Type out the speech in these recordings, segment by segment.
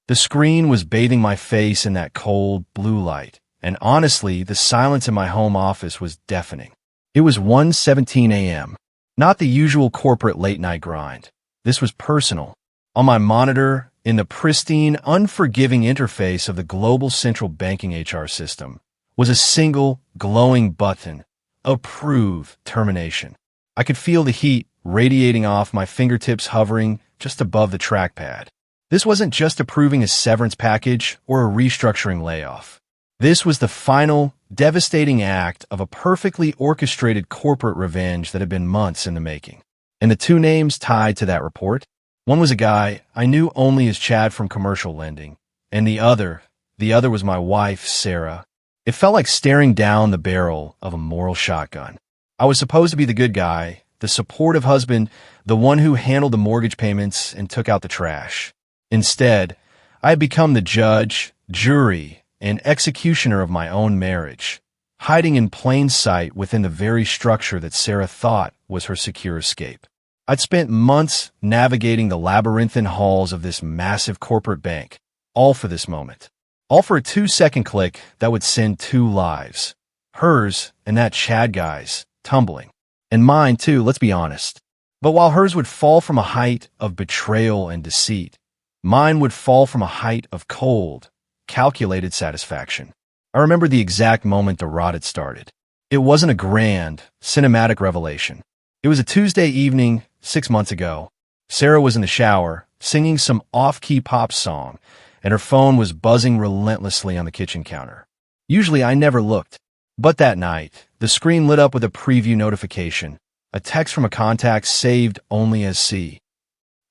The screen was bathing my face in that cold, blue light, and honestly, the silence in my home office was deafening. It was 1:17 a.m. Not the usual corporate late-night grind. This was personal. On my monitor, in the pristine, unforgiving interface of the global central banking HR system, was a single, glowing button: Approve Termination. I could feel the heat radiating off my fingertips, hovering just above the trackpad. This wasn't just approving a severance package or a restructuring layoff. This was the final, devastating act of a perfectly orchestrated corporate revenge that had been months in the making. And the two names tied to that report? One was a guy I knew only as Chad from commercial lending, and the other was my wife, Sarah. It felt like staring down the barrel of a moral shotgun. I was supposed to be the good guy, the supportive husband, the one who handled the mortgage payments and took out the trash. Instead, I had become the judge, jury, and executioner of my own marriage, hiding in plain sight within the very structure that Sarah thought was her secure escape. I'd spent months navigating the labyrinthine halls of this massive corporate bank, all for this moment. All for a 2-second click that would send 2 lives. Hers and that Chad guy's, tumbling. And mine too, let's be honest. But while hers would fall from a height of betrayal and deceit, mine would fall from a height of cold, calculated satisfaction. I remember the exact moment the rot had started. It wasn't a grand, cinematic revelation. It was a Tuesday evening 6 months ago. Sarah was in the shower, singing some off-key pop song, and her phone was buzzing relentlessly on the kitchen counter. Usually I never looked. But that night, the screen lit up with a preview notification, a text from a contact saved only as C.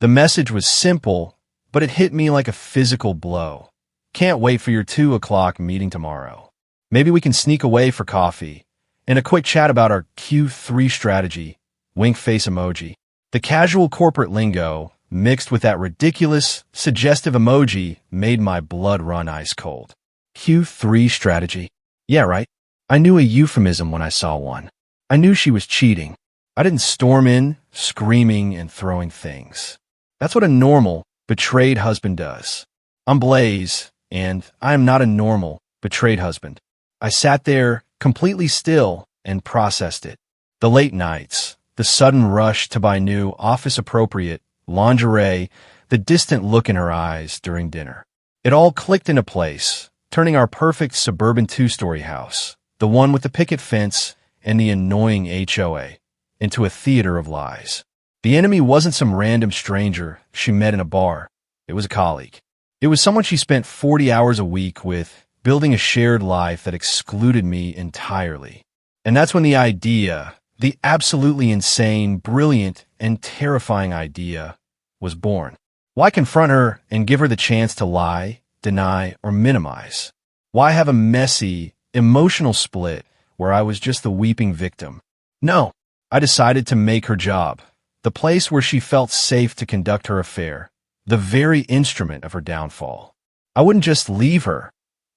The message was simple, but it hit me like a physical blow. Can't wait for your 2 o'clock meeting tomorrow. Maybe we can sneak away for coffee and a quick chat about our Q3 strategy, wink face emoji. The casual corporate lingo, mixed with that ridiculous, suggestive emoji, made my blood run ice cold. Q3 strategy? Yeah, right. I knew a euphemism when I saw one. I knew she was cheating. I didn't storm in, screaming and throwing things. That's what a normal, betrayed husband does. I'm Blaze, and I am not a normal, betrayed husband. I sat there, completely still, and processed it. The late nights, the sudden rush to buy new, office-appropriate lingerie, the distant look in her eyes during dinner. It all clicked into place, turning our perfect suburban 2-story house, the one with the picket fence and the annoying HOA, into a theater of lies. The enemy wasn't some random stranger she met in a bar. It was a colleague. It was someone she spent 40 hours a week with, building a shared life that excluded me entirely. And that's when the idea, the absolutely insane, brilliant, and terrifying idea, was born. Why confront her and give her the chance to lie, deny, or minimize? Why have a messy, emotional split where I was just the weeping victim? No, I decided to make her job, the place where she felt safe to conduct her affair, the very instrument of her downfall. I wouldn't just leave her.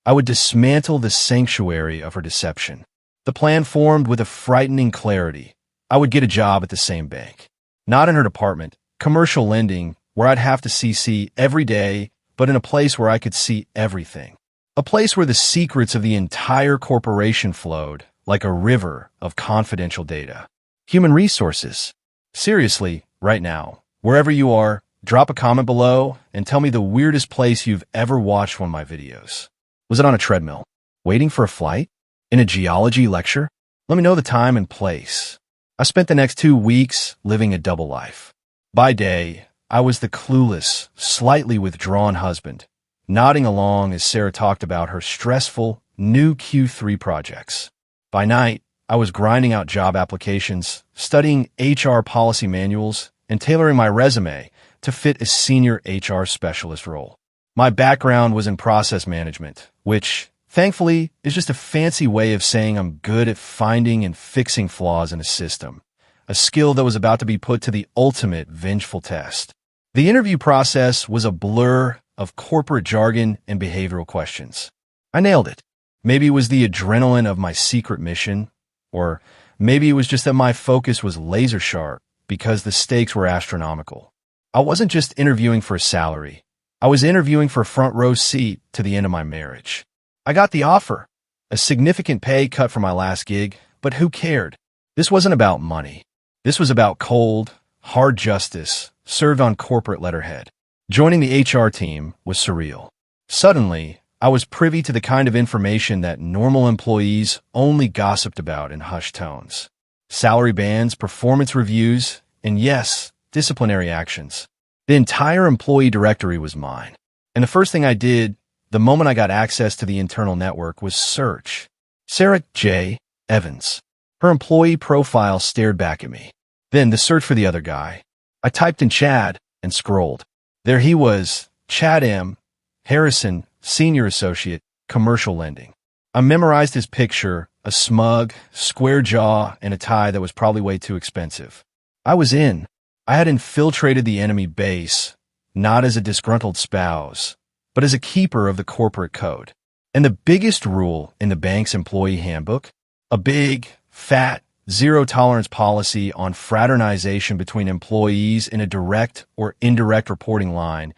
I would dismantle the sanctuary of her deception. The plan formed with a frightening clarity. I would get a job at the same bank. Not in her department, commercial lending, where I'd have to CC every day, but in a place where I could see everything. A place where the secrets of the entire corporation flowed like a river of confidential data. Human resources. Seriously, right now, wherever you are, drop a comment below and tell me the weirdest place you've ever watched one of my videos. Was it on a treadmill? Waiting for a flight? In a geology lecture? Let me know the time and place. I spent the next 2 weeks living a double life. By day, I was the clueless, slightly withdrawn husband, nodding along as Sarah talked about her stressful, new Q3 projects. By night, I was grinding out job applications, studying HR policy manuals, and tailoring my resume to fit a senior HR specialist role. My background was in process management, which, thankfully, is just a fancy way of saying I'm good at finding and fixing flaws in a system, a skill that was about to be put to the ultimate vengeful test. The interview process was a blur of corporate jargon and behavioral questions. I nailed it. Maybe it was the adrenaline of my secret mission, or maybe it was just that my focus was laser sharp because the stakes were astronomical. I wasn't just interviewing for a salary. I was interviewing for a front row seat to the end of my marriage. I got the offer, a significant pay cut from my last gig, but who cared? This wasn't about money. This was about cold, hard justice served on corporate letterhead. Joining the HR team was surreal. Suddenly, I was privy to the kind of information that normal employees only gossiped about in hushed tones. Salary bands, performance reviews, and yes, disciplinary actions. The entire employee directory was mine. And the first thing I did, the moment I got access to the internal network, was search. Sarah J. Evans. Her employee profile stared back at me. Then the search for the other guy. I typed in Chad and scrolled. There he was, Chad M. Harrison, Senior Associate, Commercial Lending. I memorized his picture, a smug, square jaw, and a tie that was probably way too expensive. I was in. I had infiltrated the enemy base, not as a disgruntled spouse, but as a keeper of the corporate code. And the biggest rule in the bank's employee handbook? A big, fat, zero-tolerance policy on fraternization between employees in a direct or indirect reporting line,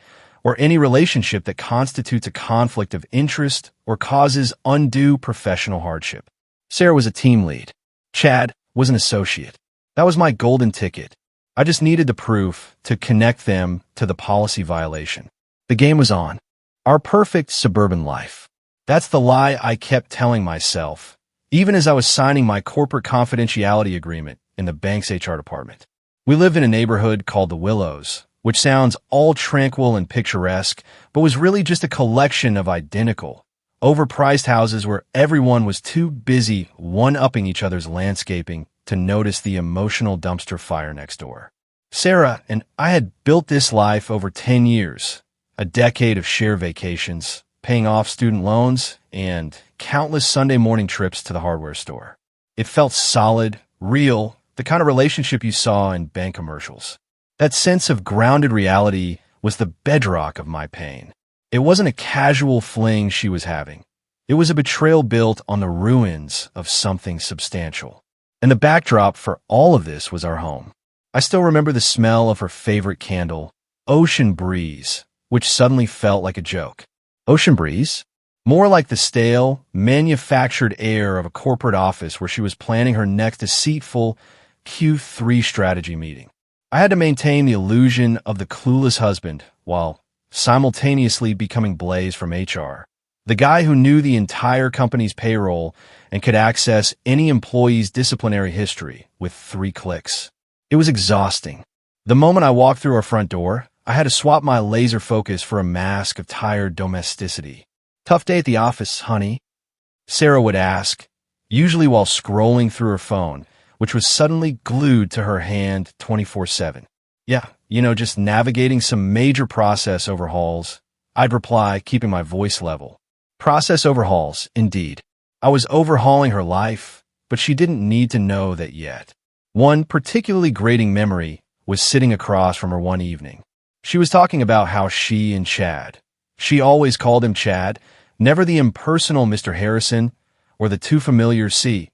or any relationship that constitutes a conflict of interest or causes undue professional hardship. Sarah was a team lead. Chad was an associate. That was my golden ticket. I just needed the proof to connect them to the policy violation. The game was on. Our perfect suburban life. That's the lie I kept telling myself, even as I was signing my corporate confidentiality agreement in the bank's HR department. We lived in a neighborhood called the Willows, which sounds all tranquil and picturesque, but was really just a collection of identical, overpriced houses where everyone was too busy one-upping each other's landscaping to notice the emotional dumpster fire next door. Sarah and I had built this life over 10 years, a decade of shared vacations, paying off student loans, and countless Sunday morning trips to the hardware store. It felt solid, real, the kind of relationship you saw in bank commercials. That sense of grounded reality was the bedrock of my pain. It wasn't a casual fling she was having. It was a betrayal built on the ruins of something substantial. And the backdrop for all of this was our home. I still remember the smell of her favorite candle, Ocean Breeze, which suddenly felt like a joke. Ocean Breeze? More like the stale, manufactured air of a corporate office where she was planning her next deceitful Q3 strategy meeting. I had to maintain the illusion of the clueless husband while simultaneously becoming Blaze from HR, the guy who knew the entire company's payroll and could access any employee's disciplinary history with 3 clicks. It was exhausting. The moment I walked through our front door, I had to swap my laser focus for a mask of tired domesticity. "Tough day at the office, honey?" Sarah would ask, usually while scrolling through her phone, which was suddenly glued to her hand 24/7. "Yeah, just navigating some major process overhauls," I'd reply, keeping my voice level. Process overhauls, indeed. I was overhauling her life, but she didn't need to know that yet. One particularly grating memory was sitting across from her one evening. She was talking about how she and Chad, she always called him Chad, never the impersonal Mr. Harrison or the too familiar C,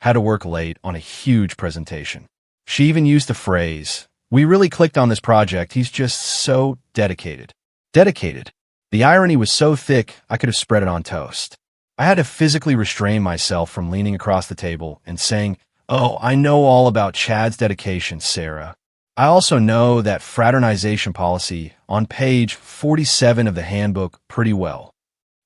had to work late on a huge presentation. She even used the phrase, "We really clicked on this project, he's just so dedicated." Dedicated. The irony was so thick, I could have spread it on toast. I had to physically restrain myself from leaning across the table and saying, "Oh, I know all about Chad's dedication, Sarah. I also know that fraternization policy on page 47 of the handbook pretty well."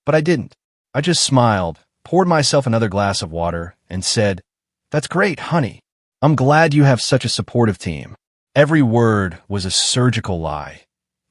But I didn't. I just smiled, poured myself another glass of water, and said, "That's great, honey. I'm glad you have such a supportive team." Every word was a surgical lie,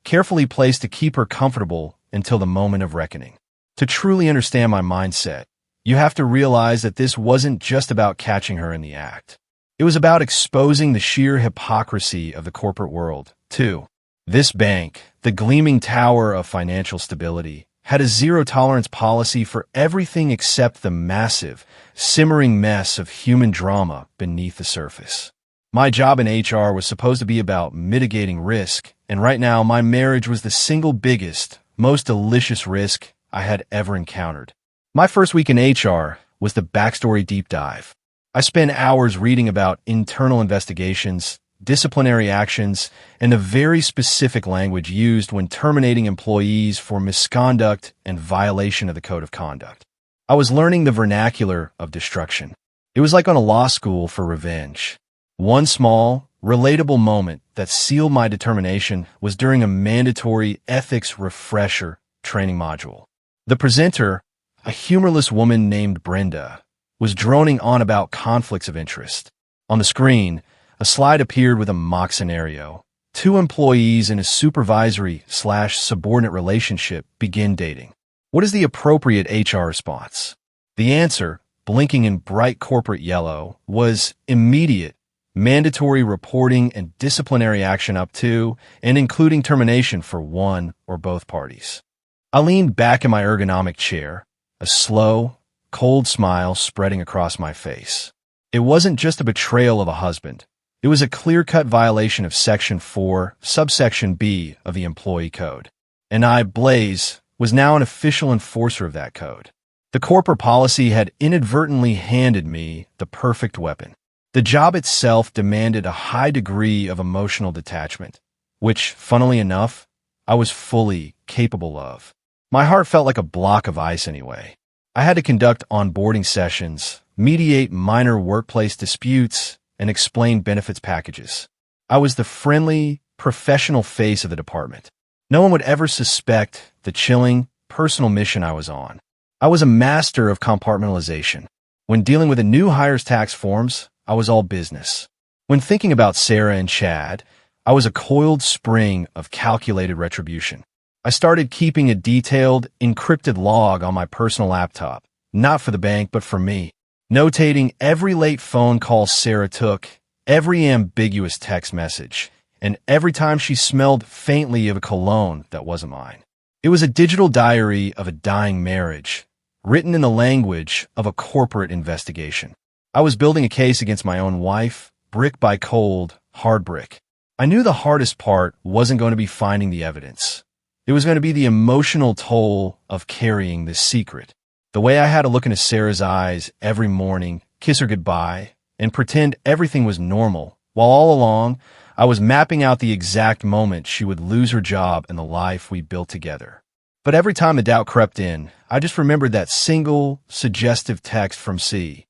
carefully placed to keep her comfortable until the moment of reckoning. To truly understand my mindset, you have to realize that this wasn't just about catching her in the act. It was about exposing the sheer hypocrisy of the corporate world, too. This bank, the gleaming tower of financial stability, had a zero-tolerance policy for everything except the massive, simmering mess of human drama beneath the surface. My job in HR was supposed to be about mitigating risk, and right now my marriage was the single biggest, most delicious risk I had ever encountered. My first week in HR was the backstory deep dive. I spent hours reading about internal investigations, disciplinary actions, and the very specific language used when terminating employees for misconduct and violation of the code of conduct. I was learning the vernacular of destruction. It was like on a law school for revenge. One small, relatable moment that sealed my determination was during a mandatory ethics refresher training module. The presenter, a humorless woman named Brenda, was droning on about conflicts of interest. On the screen, a slide appeared with a mock scenario. Two employees in a supervisory/subordinate relationship begin dating. What is the appropriate HR response? The answer, blinking in bright corporate yellow, was immediate, mandatory reporting and disciplinary action up to and including termination for one or both parties. I leaned back in my ergonomic chair, a slow, cold smile spreading across my face. It wasn't just a betrayal of a husband. It was a clear-cut violation of Section 4, subsection B of the Employee Code. And I, Blaze, was now an official enforcer of that code. The corporate policy had inadvertently handed me the perfect weapon. The job itself demanded a high degree of emotional detachment, which, funnily enough, I was fully capable of. My heart felt like a block of ice anyway. I had to conduct onboarding sessions, mediate minor workplace disputes, and explain benefits packages. I was the friendly, professional face of the department. No one would ever suspect the chilling, personal mission I was on. I was a master of compartmentalization. When dealing with the new hires tax forms, I was all business. When thinking about Sarah and Chad, I was a coiled spring of calculated retribution. I started keeping a detailed, encrypted log on my personal laptop, not for the bank, but for me, notating every late phone call Sarah took, every ambiguous text message, and every time she smelled faintly of a cologne that wasn't mine. It was a digital diary of a dying marriage, written in the language of a corporate investigation. I was building a case against my own wife, brick by cold, hard brick. I knew the hardest part wasn't going to be finding the evidence. It was going to be the emotional toll of carrying this secret. The way I had to look into Sarah's eyes every morning, kiss her goodbye, and pretend everything was normal, while all along, I was mapping out the exact moment she would lose her job and the life we built together. But every time the doubt crept in, I just remembered that single, suggestive text from C.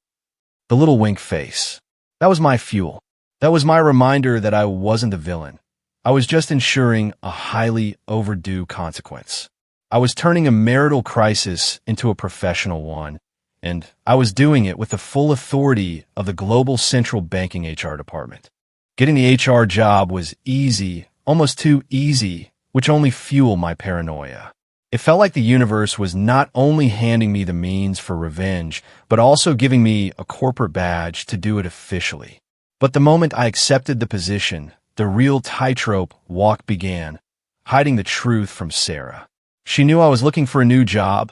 The little wink face. That was my fuel. That was my reminder that I wasn't the villain. I was just ensuring a highly overdue consequence. I was turning a marital crisis into a professional one, and I was doing it with the full authority of the global central banking HR department. Getting the HR job was easy, almost too easy, which only fueled my paranoia. It felt like the universe was not only handing me the means for revenge, but also giving me a corporate badge to do it officially. But the moment I accepted the position, the real tightrope walk began, hiding the truth from Sarah. She knew I was looking for a new job.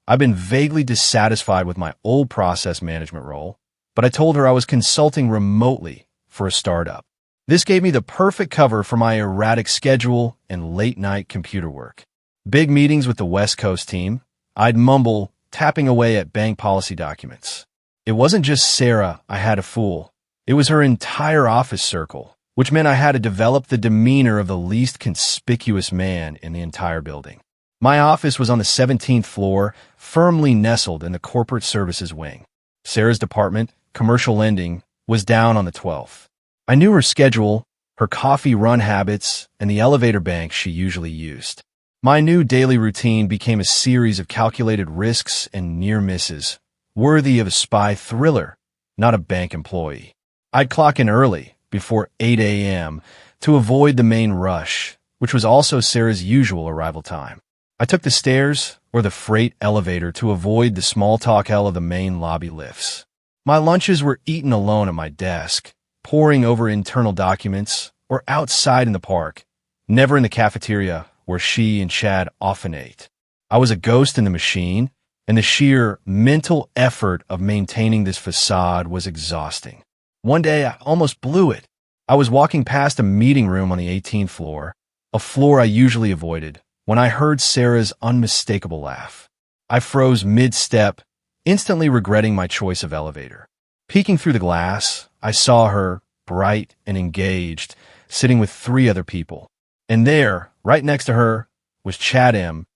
I've been vaguely dissatisfied with my old process management role, but I told her I was consulting remotely for a startup. This gave me the perfect cover for my erratic schedule and late-night computer work. Big meetings with the West Coast team, I'd mumble, tapping away at bank policy documents. It wasn't just Sarah I had to fool. It was her entire office circle, which meant I had to develop the demeanor of the least conspicuous man in the entire building. My office was on the 17th floor, firmly nestled in the corporate services wing. Sarah's department, commercial lending, was down on the 12th. I knew her schedule, her coffee run habits, and the elevator bank she usually used. My new daily routine became a series of calculated risks and near misses, worthy of a spy thriller, not a bank employee. I'd clock in early, before 8 a.m., to avoid the main rush, which was also Sarah's usual arrival time. I took the stairs or the freight elevator to avoid the small talk hell of the main lobby lifts. My lunches were eaten alone at my desk, poring over internal documents, or outside in the park, never in the cafeteria where she and Chad often ate. I was a ghost in the machine, and the sheer mental effort of maintaining this facade was exhausting. One day, I almost blew it. I was walking past a meeting room on the 18th floor, a floor I usually avoided, when I heard Sarah's unmistakable laugh. I froze mid-step, instantly regretting my choice of elevator. Peeking through the glass, I saw her, bright and engaged, sitting with 3 other people. And there, right next to her, was Chad M.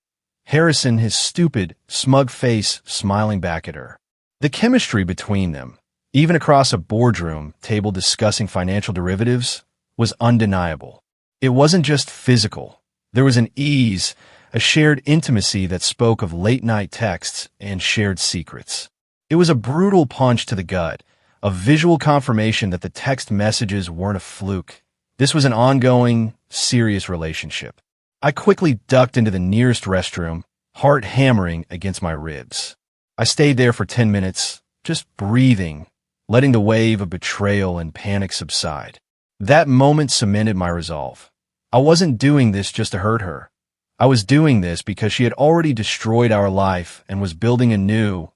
Harrison, his stupid, smug face smiling back at her. The chemistry between them, even across a boardroom table discussing financial derivatives, was undeniable. It wasn't just physical. There was an ease, a shared intimacy that spoke of late-night texts and shared secrets. It was a brutal punch to the gut, a visual confirmation that the text messages weren't a fluke. This was an ongoing, serious relationship. I quickly ducked into the nearest restroom, heart hammering against my ribs. I stayed there for 10 minutes, just breathing, letting the wave of betrayal and panic subside. That moment cemented my resolve. I wasn't doing this just to hurt her. I was doing this because she had already destroyed our life and was building a new,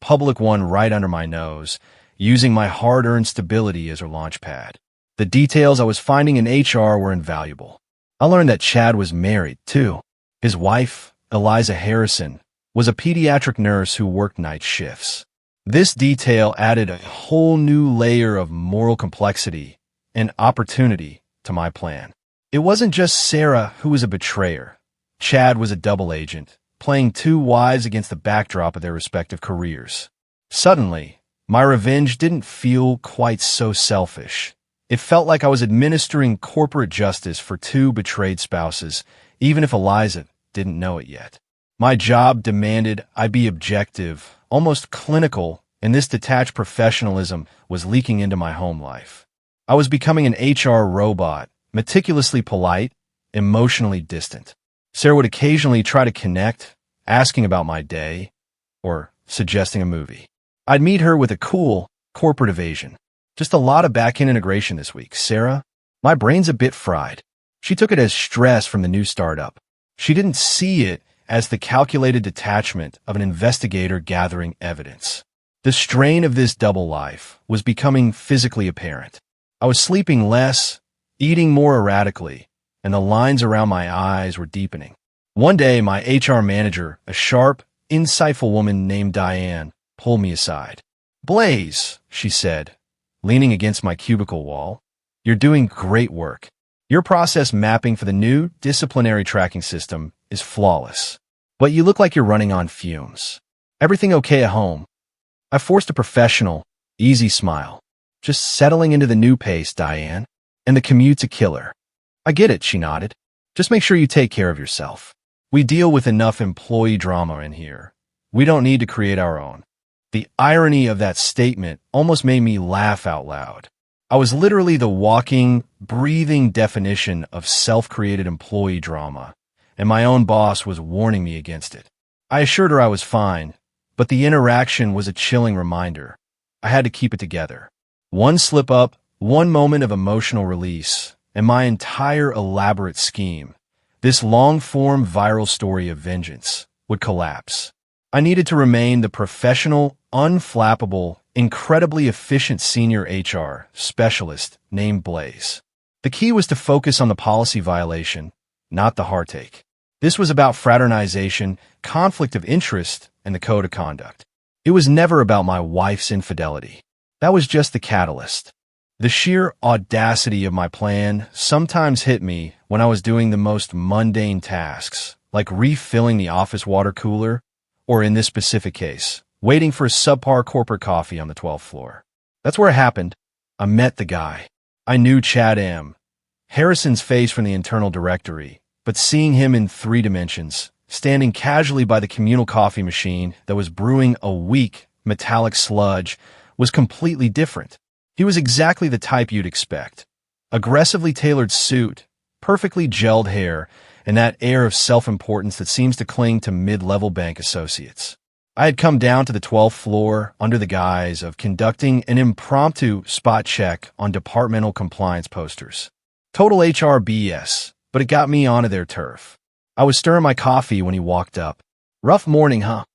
public one right under my nose, using my hard-earned stability as her launchpad. The details I was finding in HR were invaluable. I learned that Chad was married, too. His wife, Eliza Harrison, was a pediatric nurse who worked night shifts. This detail added a whole new layer of moral complexity and opportunity to my plan. It wasn't just Sarah who was a betrayer. Chad was a double agent, playing 2 wives against the backdrop of their respective careers. Suddenly, my revenge didn't feel quite so selfish. It felt like I was administering corporate justice for 2 betrayed spouses, even if Eliza didn't know it yet. My job demanded I be objective, almost clinical, and this detached professionalism was leaking into my home life. I was becoming an HR robot, meticulously polite, emotionally distant. Sarah would occasionally try to connect, asking about my day, or suggesting a movie. I'd meet her with a cool, corporate evasion. Just a lot of back-end integration this week, Sarah. My brain's a bit fried. She took it as stress from the new startup. She didn't see it as the calculated detachment of an investigator gathering evidence. The strain of this double life was becoming physically apparent. I was sleeping less, eating more erratically, and the lines around my eyes were deepening. One day, my HR manager, a sharp, insightful woman named Diane, pulled me aside. "Blaze," she said, leaning against my cubicle wall, "you're doing great work. Your process mapping for the new disciplinary tracking system is flawless. But you look like you're running on fumes. Everything okay at home?" I forced a professional, easy smile. "Just settling into the new pace, Diane. And the commute's a killer." "I get it," she nodded. "Just make sure you take care of yourself. We deal with enough employee drama in here. We don't need to create our own." The irony of that statement almost made me laugh out loud. I was literally the walking, breathing definition of self-created employee drama, and my own boss was warning me against it. I assured her I was fine, but the interaction was a chilling reminder. I had to keep it together. One slip-up, one moment of emotional release, and my entire elaborate scheme, this long-form viral story of vengeance, would collapse. I needed to remain the professional, unflappable, incredibly efficient senior HR specialist named Blaze. The key was to focus on the policy violation, not the heartache. This was about fraternization, conflict of interest, and the code of conduct. It was never about my wife's infidelity. That was just the catalyst. The sheer audacity of my plan sometimes hit me when I was doing the most mundane tasks, like refilling the office water cooler, or in this specific case, waiting for a subpar corporate coffee on the 12th floor. That's where it happened. I met the guy. I knew Chad M. Harrison's face from the internal directory, but seeing him in 3 dimensions, standing casually by the communal coffee machine that was brewing a weak, metallic sludge, was completely different. He was exactly the type you'd expect. Aggressively tailored suit, perfectly gelled hair, and that air of self-importance that seems to cling to mid-level bank associates. I had come down to the 12th floor under the guise of conducting an impromptu spot check on departmental compliance posters. Total HR BS, but it got me onto their turf. I was stirring my coffee when he walked up. "Rough morning, huh?"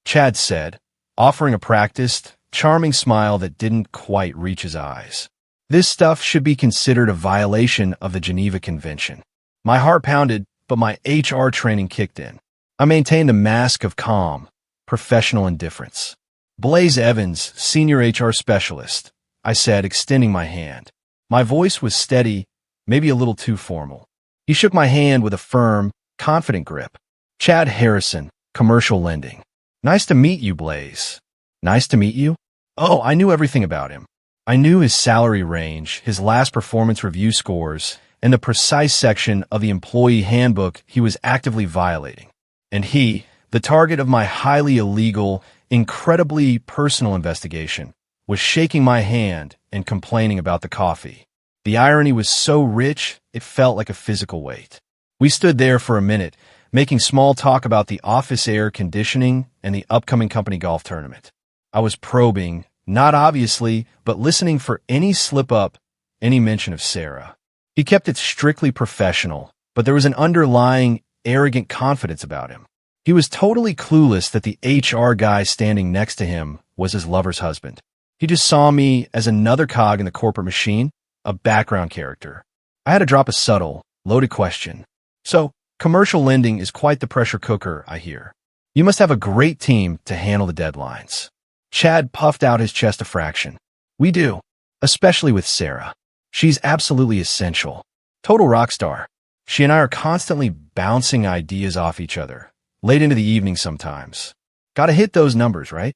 Chad said, offering a practiced, charming smile that didn't quite reach his eyes. This stuff should be considered a violation of the Geneva Convention. My heart pounded, but my HR training kicked in. I maintained a mask of calm, professional indifference. "Blaze Evans, Senior HR Specialist," I said, extending my hand. My voice was steady, maybe a little too formal. He shook my hand with a firm, confident grip. Chad Harrison, Commercial Lending. Nice to meet you, Blaze. Nice to meet you? Oh, I knew everything about him. I knew his salary range, his last performance review scores, and the precise section of the employee handbook he was actively violating. And he, the target of my highly illegal, incredibly personal investigation, was shaking my hand and complaining about the coffee. The irony was so rich, it felt like a physical weight. We stood there for a minute, making small talk about the office air conditioning and the upcoming company golf tournament. I was probing, not obviously, but listening for any slip-up, any mention of Sarah. He kept it strictly professional, but there was an underlying, arrogant confidence about him. He was totally clueless that the HR guy standing next to him was his lover's husband. He just saw me as another cog in the corporate machine, a background character. I had to drop a subtle, loaded question. So, commercial lending is quite the pressure cooker, I hear. You must have a great team to handle the deadlines. Chad puffed out his chest a fraction. We do, especially with Sarah. She's absolutely essential. Total rock star. She and I are constantly bouncing ideas off each other, late into the evening sometimes. Gotta hit those numbers, right?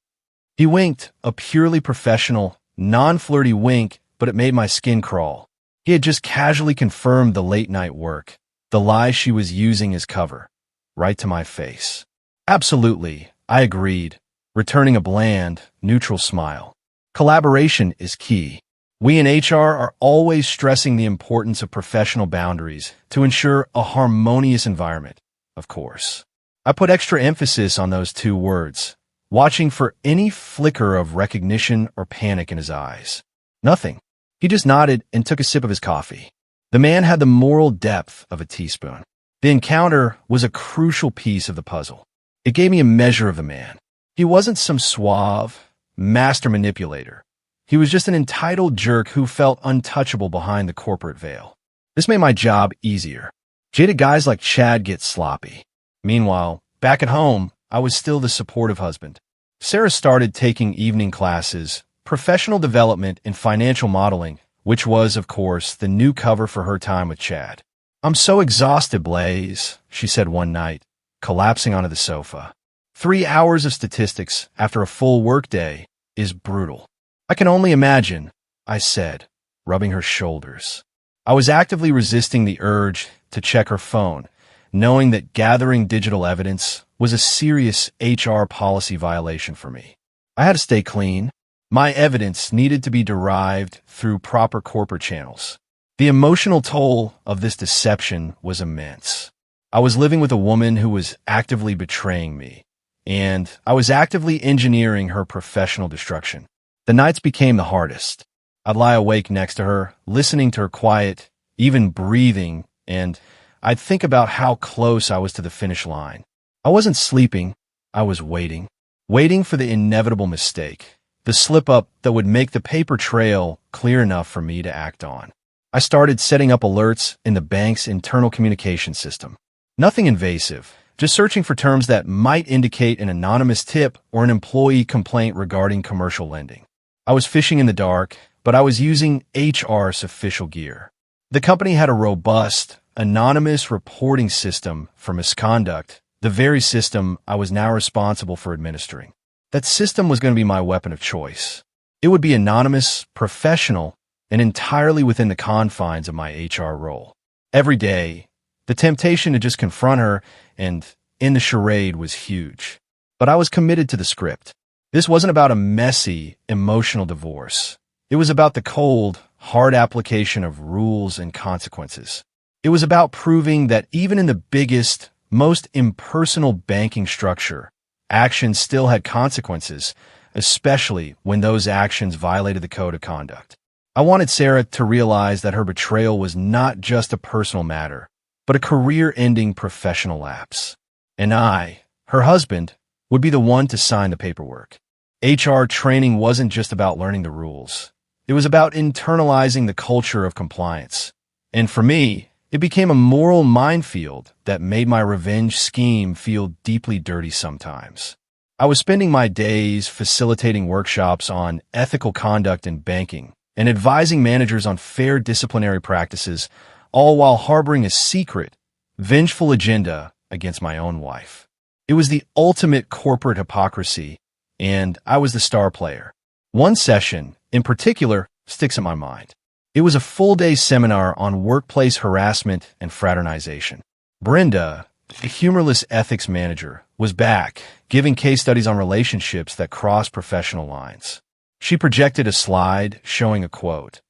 He winked, a purely professional, non-flirty wink, but it made my skin crawl. He had just casually confirmed the late-night work, the lie she was using as cover, right to my face. Absolutely, I agreed, returning a bland, neutral smile. Collaboration is key. We in HR are always stressing the importance of professional boundaries to ensure a harmonious environment, of course. I put extra emphasis on those two words, watching for any flicker of recognition or panic in his eyes. Nothing. He just nodded and took a sip of his coffee. The man had the moral depth of a teaspoon. The encounter was a crucial piece of the puzzle. It gave me a measure of the man. He wasn't some suave, master manipulator. He was just an entitled jerk who felt untouchable behind the corporate veil. This made my job easier. Jaded guys like Chad get sloppy. Meanwhile, back at home, I was still the supportive husband. Sarah started taking evening classes, professional development, and financial modeling, which was, of course, the new cover for her time with Chad. I'm so exhausted, Blaze, she said one night, collapsing onto the sofa. 3 hours of statistics after a full workday is brutal. I can only imagine, I said, rubbing her shoulders. I was actively resisting the urge to check her phone, knowing that gathering digital evidence was a serious HR policy violation for me. I had to stay clean. My evidence needed to be derived through proper corporate channels. The emotional toll of this deception was immense. I was living with a woman who was actively betraying me, and I was actively engineering her professional destruction. The nights became the hardest. I'd lie awake next to her, listening to her quiet, even breathing, and I'd think about how close I was to the finish line. I wasn't sleeping, I was waiting. Waiting for the inevitable mistake, the slip-up that would make the paper trail clear enough for me to act on. I started setting up alerts in the bank's internal communication system. Nothing invasive, just searching for terms that might indicate an anonymous tip or an employee complaint regarding commercial lending. I was fishing in the dark, but I was using HR's official gear. The company had a robust, anonymous reporting system for misconduct, the very system I was now responsible for administering. That system was going to be my weapon of choice. It would be anonymous, professional, and entirely within the confines of my HR role. Every day, the temptation to just confront her and end the charade was huge. But I was committed to the script. This wasn't about a messy, emotional divorce. It was about the cold, hard application of rules and consequences. It was about proving that even in the biggest, most impersonal banking structure, actions still had consequences, especially when those actions violated the code of conduct. I wanted Sarah to realize that her betrayal was not just a personal matter, but a career-ending professional lapse. And I, her husband, would be the one to sign the paperwork. HR training wasn't just about learning the rules. It was about internalizing the culture of compliance. And for me, it became a moral minefield that made my revenge scheme feel deeply dirty sometimes. I was spending my days facilitating workshops on ethical conduct in banking, and advising managers on fair disciplinary practices, all while harboring a secret, vengeful agenda against my own wife. It was the ultimate corporate hypocrisy, and I was the star player. One session, in particular, sticks in my mind. It was a full-day seminar on workplace harassment and fraternization. Brenda, the humorless ethics manager, was back, giving case studies on relationships that cross professional lines. She projected a slide showing a quote.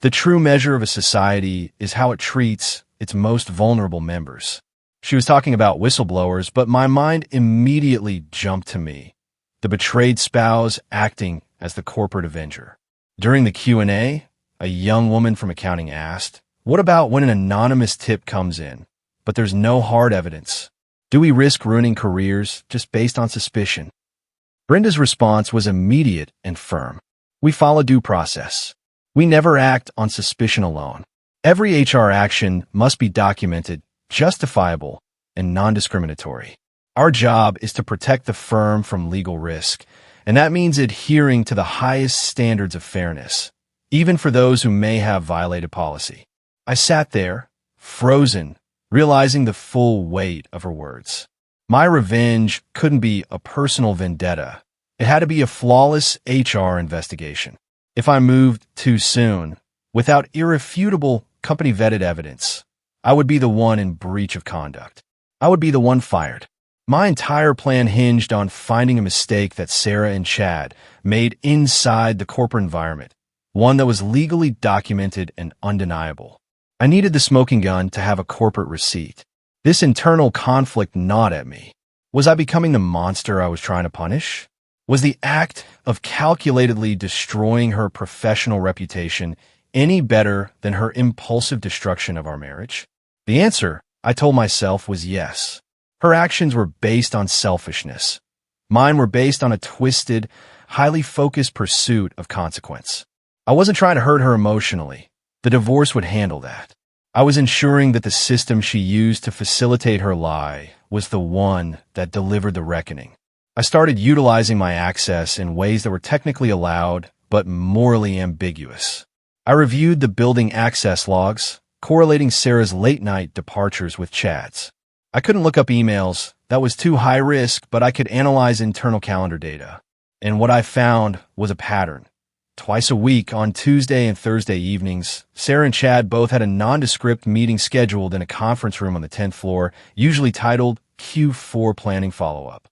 "The true measure of a society is how it treats its most vulnerable members." She was talking about whistleblowers, but my mind immediately jumped to me, the betrayed spouse acting as the corporate avenger. During the Q&A, a young woman from accounting asked, "What about when an anonymous tip comes in, but there's no hard evidence? Do we risk ruining careers just based on suspicion?" Brenda's response was immediate and firm. "We follow due process. We never act on suspicion alone. Every HR action must be documented, justifiable, and non-discriminatory. Our job is to protect the firm from legal risk, and that means adhering to the highest standards of fairness, even for those who may have violated policy." I sat there, frozen, realizing the full weight of her words. My revenge couldn't be a personal vendetta. It had to be a flawless HR investigation. If I moved too soon, without irrefutable company-vetted evidence, I would be the one in breach of conduct. I would be the one fired. My entire plan hinged on finding a mistake that Sarah and Chad made inside the corporate environment, one that was legally documented and undeniable. I needed the smoking gun to have a corporate receipt. This internal conflict gnawed at me. Was I becoming the monster I was trying to punish? Was the act of calculatedly destroying her professional reputation any better than her impulsive destruction of our marriage? The answer, I told myself, was yes. Her actions were based on selfishness. Mine were based on a twisted, highly focused pursuit of consequence. I wasn't trying to hurt her emotionally. The divorce would handle that. I was ensuring that the system she used to facilitate her lie was the one that delivered the reckoning. I started utilizing my access in ways that were technically allowed, but morally ambiguous. I reviewed the building access logs, correlating Sarah's late-night departures with Chad's. I couldn't look up emails. That was too high risk, but I could analyze internal calendar data. And what I found was a pattern. Twice a week, on Tuesday and Thursday evenings, Sarah and Chad both had a nondescript meeting scheduled in a conference room on the 10th floor, usually titled Q4 Planning Follow-Up.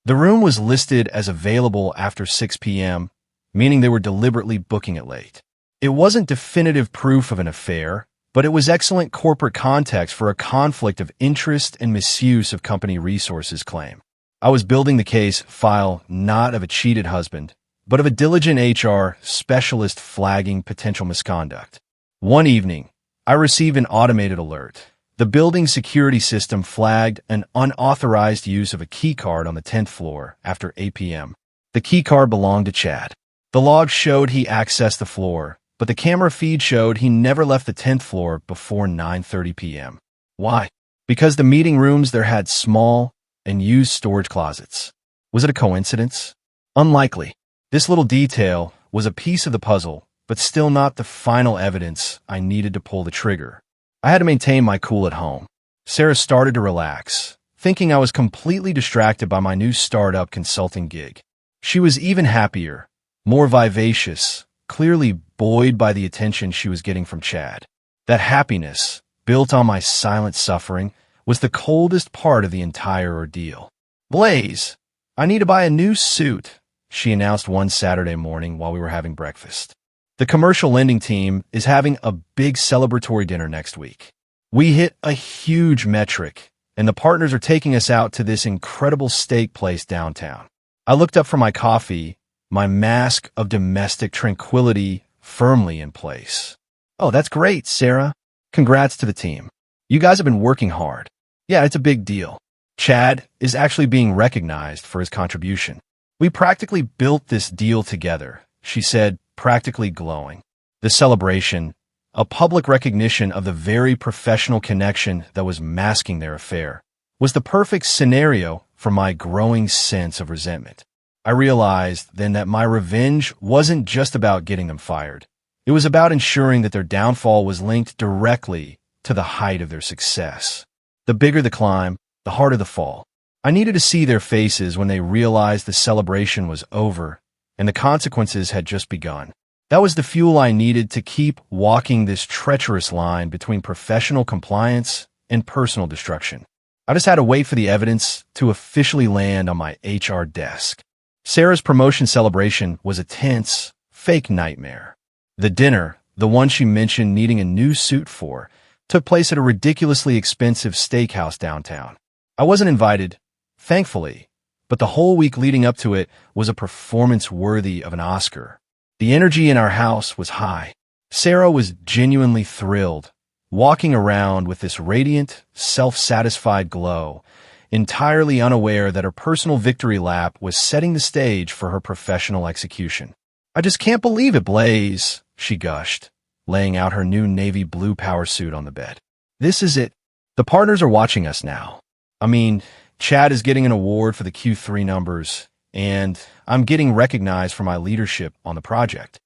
The room was listed as available after 6 p.m., meaning they were deliberately booking it late. It wasn't definitive proof of an affair, but it was excellent corporate context for a conflict of interest and misuse of company resources claim. I was building the case file not of a cheated husband, but of a diligent HR specialist flagging potential misconduct. One evening, I received an automated alert. The building security system flagged an unauthorized use of a keycard on the 10th floor after 8 p.m. The keycard belonged to Chad. The log showed he accessed the floor, but the camera feed showed he never left the 10th floor before 9:30 p.m. Why? Because the meeting rooms there had small and used storage closets. Was it a coincidence? Unlikely. This little detail was a piece of the puzzle, but still not the final evidence I needed to pull the trigger. I had to maintain my cool at home. Sarah started to relax, thinking I was completely distracted by my new startup consulting gig. She was even happier, more vivacious, clearly buoyed by the attention she was getting from Chad. That happiness, built on my silent suffering, was the coldest part of the entire ordeal. "Blaze, I need to buy a new suit," she announced one Saturday morning while we were having breakfast. "The commercial lending team is having a big celebratory dinner next week. We hit a huge metric, and the partners are taking us out to this incredible steak place downtown." I looked up from my coffee, my mask of domestic tranquility firmly in place. "Oh, that's great, Sarah. Congrats to the team. You guys have been working hard. Yeah, it's a big deal. Chad is actually being recognized for his contribution. We practically built this deal together," she said, practically glowing. The celebration, a public recognition of the very professional connection that was masking their affair, was the perfect scenario for my growing sense of resentment. I realized then that my revenge wasn't just about getting them fired. It was about ensuring that their downfall was linked directly to the height of their success. The bigger the climb, the harder the fall. I needed to see their faces when they realized the celebration was over and the consequences had just begun. That was the fuel I needed to keep walking this treacherous line between professional compliance and personal destruction. I just had to wait for the evidence to officially land on my HR desk. Sarah's promotion celebration was a tense, fake nightmare. The dinner, the one she mentioned needing a new suit for, took place at a ridiculously expensive steakhouse downtown. I wasn't invited, thankfully, but the whole week leading up to it was a performance worthy of an Oscar. The energy in our house was high. Sarah was genuinely thrilled, walking around with this radiant, self-satisfied glow, entirely unaware that her personal victory lap was setting the stage for her professional execution. "I just can't believe it, Blaze," she gushed, laying out her new navy blue power suit on the bed. "This is it. The partners are watching us now. I mean, Chad is getting an award for the Q3 numbers, and I'm getting recognized for my leadership on the project."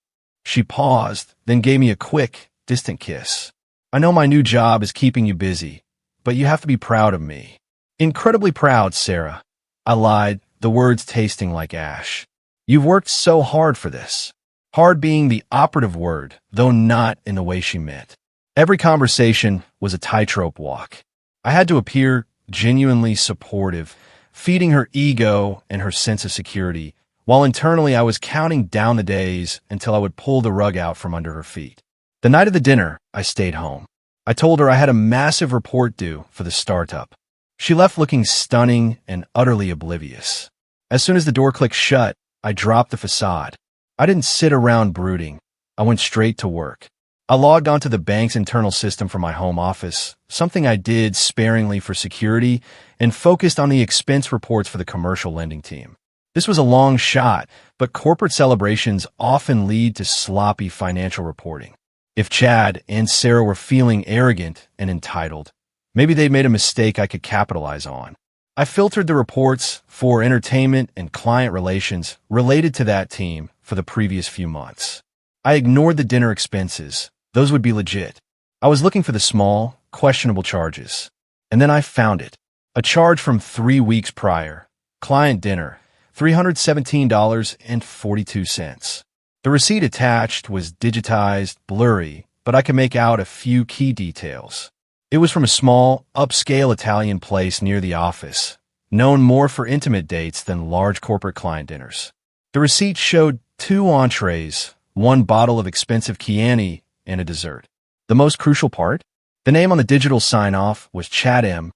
She paused, then gave me a quick, distant kiss. "I know my new job is keeping you busy, but you have to be proud of me." "Incredibly proud, Sarah," I lied, the words tasting like ash. "You've worked so hard for this." Hard being the operative word, though not in the way she meant. Every conversation was a tightrope walk. I had to appear genuinely supportive, feeding her ego and her sense of security, while internally I was counting down the days until I would pull the rug out from under her feet. The night of the dinner, I stayed home. I told her I had a massive report due for the startup. She left looking stunning and utterly oblivious. As soon as the door clicked shut, I dropped the facade. I didn't sit around brooding. I went straight to work. I logged onto the bank's internal system from my home office, something I did sparingly for security, and focused on the expense reports for the commercial lending team. This was a long shot, but corporate celebrations often lead to sloppy financial reporting. If Chad and Sarah were feeling arrogant and entitled, maybe they made a mistake I could capitalize on. I filtered the reports for entertainment and client relations related to that team for the previous few months. I ignored the dinner expenses. Those would be legit. I was looking for the small, questionable charges. And then I found it. A charge from 3 weeks prior. Client dinner, $317.42. The receipt attached was digitized, blurry, but I could make out a few key details. It was from a small, upscale Italian place near the office, known more for intimate dates than large corporate client dinners. The receipt showed 2 entrees, 1 bottle of expensive Chianti, and a dessert. The most crucial part? The name on the digital sign-off was Chad M.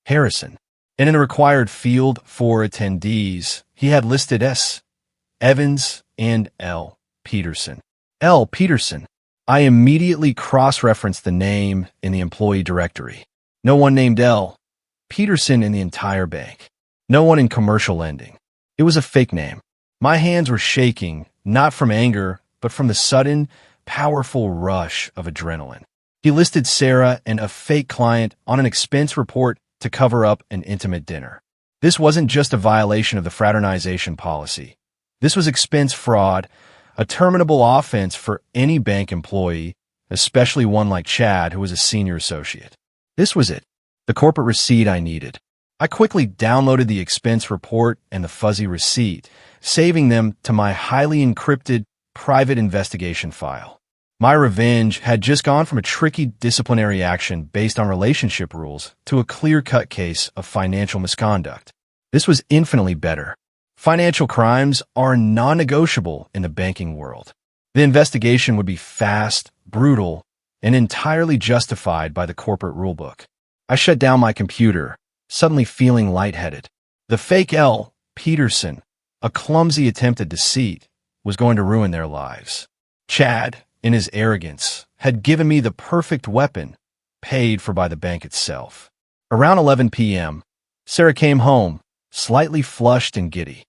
Harrison, and in the required field for attendees, he had listed S. Evans and L. Peterson. L. Peterson. I immediately cross-referenced the name in the employee directory. No one named L. Peterson in the entire bank. No one in commercial lending. It was a fake name. My hands were shaking, not from anger, but from the sudden, powerful rush of adrenaline. He listed Sarah and a fake client on an expense report to cover up an intimate dinner. This wasn't just a violation of the fraternization policy. This was expense fraud, a terminable offense for any bank employee, especially one like Chad, who was a senior associate. This was it, the corporate receipt I needed. I quickly downloaded the expense report and the fuzzy receipt, saving them to my highly encrypted private investigation file. My revenge had just gone from a tricky disciplinary action based on relationship rules to a clear-cut case of financial misconduct. This was infinitely better. Financial crimes are non-negotiable in the banking world. The investigation would be fast, brutal, and entirely justified by the corporate rulebook. I shut down my computer, suddenly feeling lightheaded. The fake L. Peterson, a clumsy attempt at deceit, was going to ruin their lives. Chad, in his arrogance, had given me the perfect weapon, paid for by the bank itself. Around 11 p.m., Sarah came home, slightly flushed and giddy.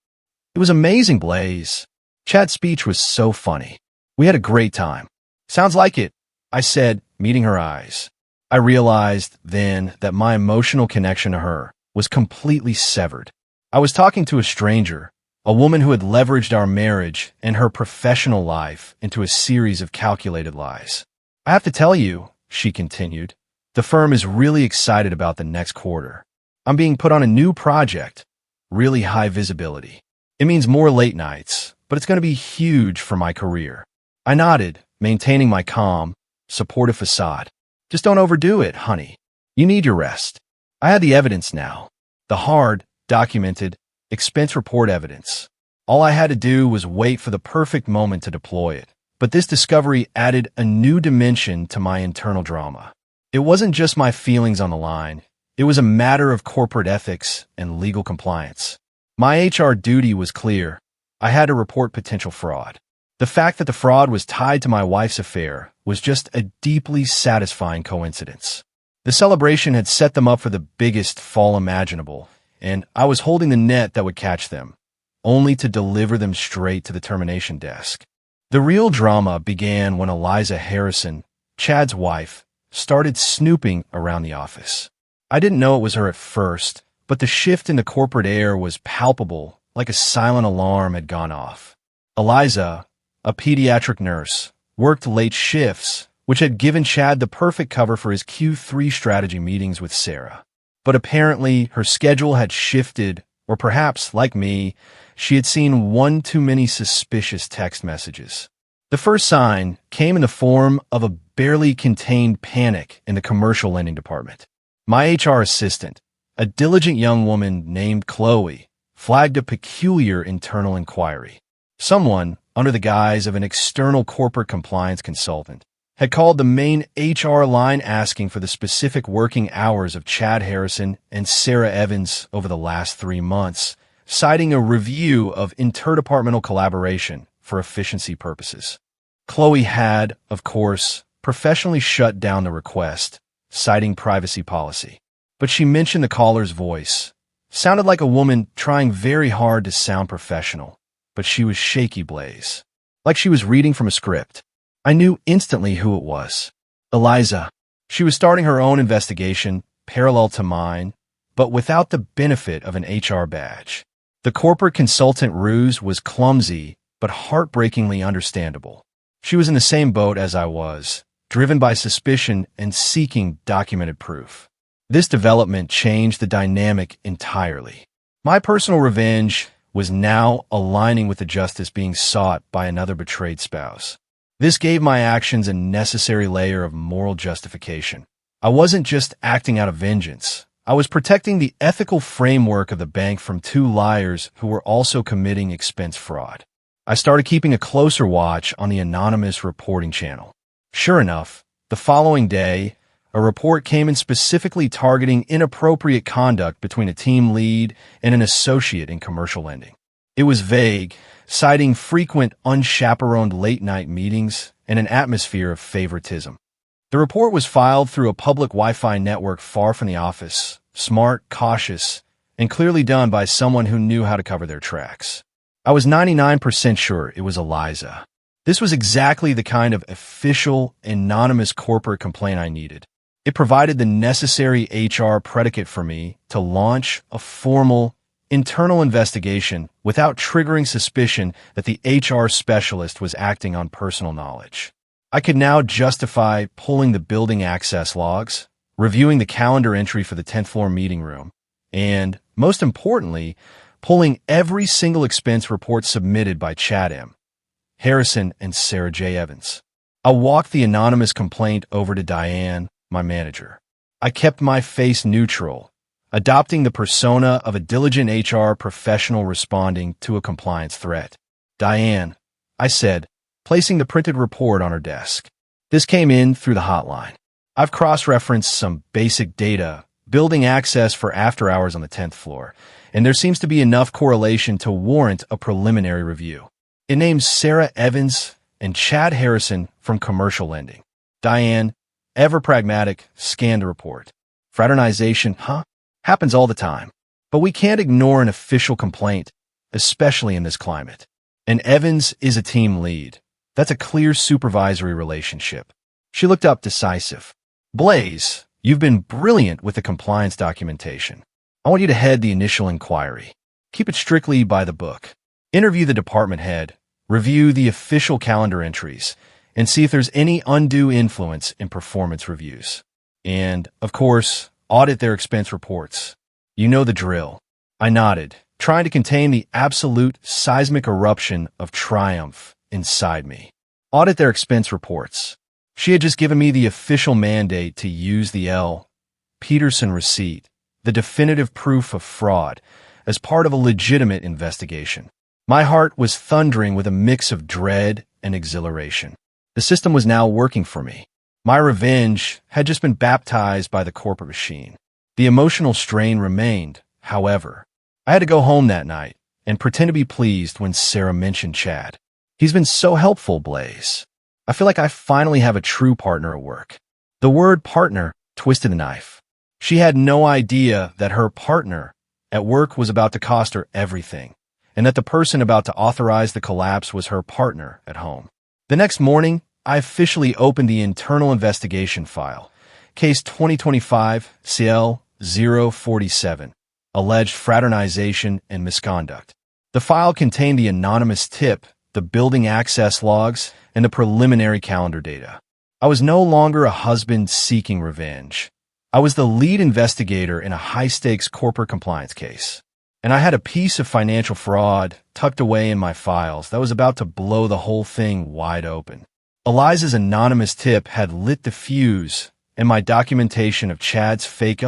"It was amazing, Blaze." Chad's speech was so funny. "We had a great time." "Sounds like it," I said, meeting her eyes. I realized then that my emotional connection to her was completely severed. I was talking to a stranger, A woman who had leveraged our marriage and her professional life into a series of calculated lies. I have to tell you, she continued, the firm is really excited about the next quarter. I'm being put on a new project, really high visibility. It means more late nights, but it's going to be huge for my career. I nodded, maintaining my calm, supportive facade. Just don't overdo it, honey. You need your rest. I had the evidence now. The hard, documented, expense report evidence. All I had to do was wait for the perfect moment to deploy it. But this discovery added a new dimension to my internal drama. It wasn't just my feelings on the line. It was a matter of corporate ethics and legal compliance. My HR duty was clear. I had to report potential fraud. The fact that the fraud was tied to my wife's affair was just a deeply satisfying coincidence. The celebration had set them up for the biggest fall imaginable, and I was holding the net that would catch them, only to deliver them straight to the termination desk. The real drama began when Eliza Harrison, Chad's wife, started snooping around the office. I didn't know it was her at first, but the shift in the corporate air was palpable, like a silent alarm had gone off. Eliza, a pediatric nurse, worked late shifts, which had given Chad the perfect cover for his Q3 strategy meetings with Sarah. But apparently, her schedule had shifted, or perhaps, like me, she had seen one too many suspicious text messages. The first sign came in the form of a barely contained panic in the commercial lending department. My HR assistant, a diligent young woman named Chloe, flagged a peculiar internal inquiry. Someone, under the guise of an external corporate compliance consultant, had called the main HR line asking for the specific working hours of Chad Harrison and Sarah Evans over the last 3 months, citing a review of interdepartmental collaboration for efficiency purposes. Chloe had, of course, professionally shut down the request, citing privacy policy. But she mentioned the caller's voice. Sounded like a woman trying very hard to sound professional, but she was shaky Blaze. Like she was reading from a script. I knew instantly who it was. Eliza. She was starting her own investigation, parallel to mine, but without the benefit of an HR badge. The corporate consultant ruse was clumsy, but heartbreakingly understandable. She was in the same boat as I was, driven by suspicion and seeking documented proof. This development changed the dynamic entirely. My personal revenge was now aligning with the justice being sought by another betrayed spouse. This gave my actions a necessary layer of moral justification. I wasn't just acting out of vengeance. I was protecting the ethical framework of the bank from 2 liars who were also committing expense fraud. I started keeping a closer watch on the anonymous reporting channel. Sure enough, the following day, a report came in specifically targeting inappropriate conduct between a team lead and an associate in commercial lending. It was vague, citing frequent unchaperoned late-night meetings and an atmosphere of favoritism. The report was filed through a public Wi-Fi network far from the office, smart, cautious, and clearly done by someone who knew how to cover their tracks. I was 99% sure it was Eliza. This was exactly the kind of official, anonymous corporate complaint I needed. It provided the necessary HR predicate for me to launch a formal, internal investigation without triggering suspicion that the HR specialist was acting on personal knowledge. I could now justify pulling the building access logs, reviewing the calendar entry for the 10th floor meeting room, and, most importantly, pulling every single expense report submitted by Chad M. Harrison and Sarah J. Evans. I walked the anonymous complaint over to Diane, my manager. I kept my face neutral, adopting the persona of a diligent HR professional responding to a compliance threat. Diane, I said, placing the printed report on her desk. This came in through the hotline. I've cross-referenced some basic data, building access for after hours on the 10th floor, and there seems to be enough correlation to warrant a preliminary review. It names Sarah Evans and Chad Harrison from commercial lending. Diane, ever pragmatic, scanned the report. Fraternization, huh? Happens all the time. But we can't ignore an official complaint, especially in this climate. And Evans is a team lead. That's a clear supervisory relationship. She looked up decisive. Blaze, you've been brilliant with the compliance documentation. I want you to head the initial inquiry. Keep it strictly by the book. Interview the department head, review the official calendar entries, and see if there's any undue influence in performance reviews. And, of course, audit their expense reports. You know the drill. I nodded, trying to contain the absolute seismic eruption of triumph inside me. Audit their expense reports. She had just given me the official mandate to use the L. Peterson receipt, the definitive proof of fraud, as part of a legitimate investigation. My heart was thundering with a mix of dread and exhilaration. The system was now working for me. My revenge had just been baptized by the corporate machine. The emotional strain remained, however. I had to go home that night and pretend to be pleased when Sarah mentioned Chad. He's been so helpful, Blaze. I feel like I finally have a true partner at work. The word partner twisted the knife. She had no idea that her partner at work was about to cost her everything, and that the person about to authorize the collapse was her partner at home. The next morning, I officially opened the internal investigation file, case 2025 CL 047, alleged fraternization and misconduct. The file contained the anonymous tip, the building access logs, and the preliminary calendar data. I was no longer a husband seeking revenge. I was the lead investigator in a high-stakes corporate compliance case, and I had a piece of financial fraud tucked away in my files that was about to blow the whole thing wide open. Eliza's anonymous tip had lit the fuse, and my documentation of Chad's fake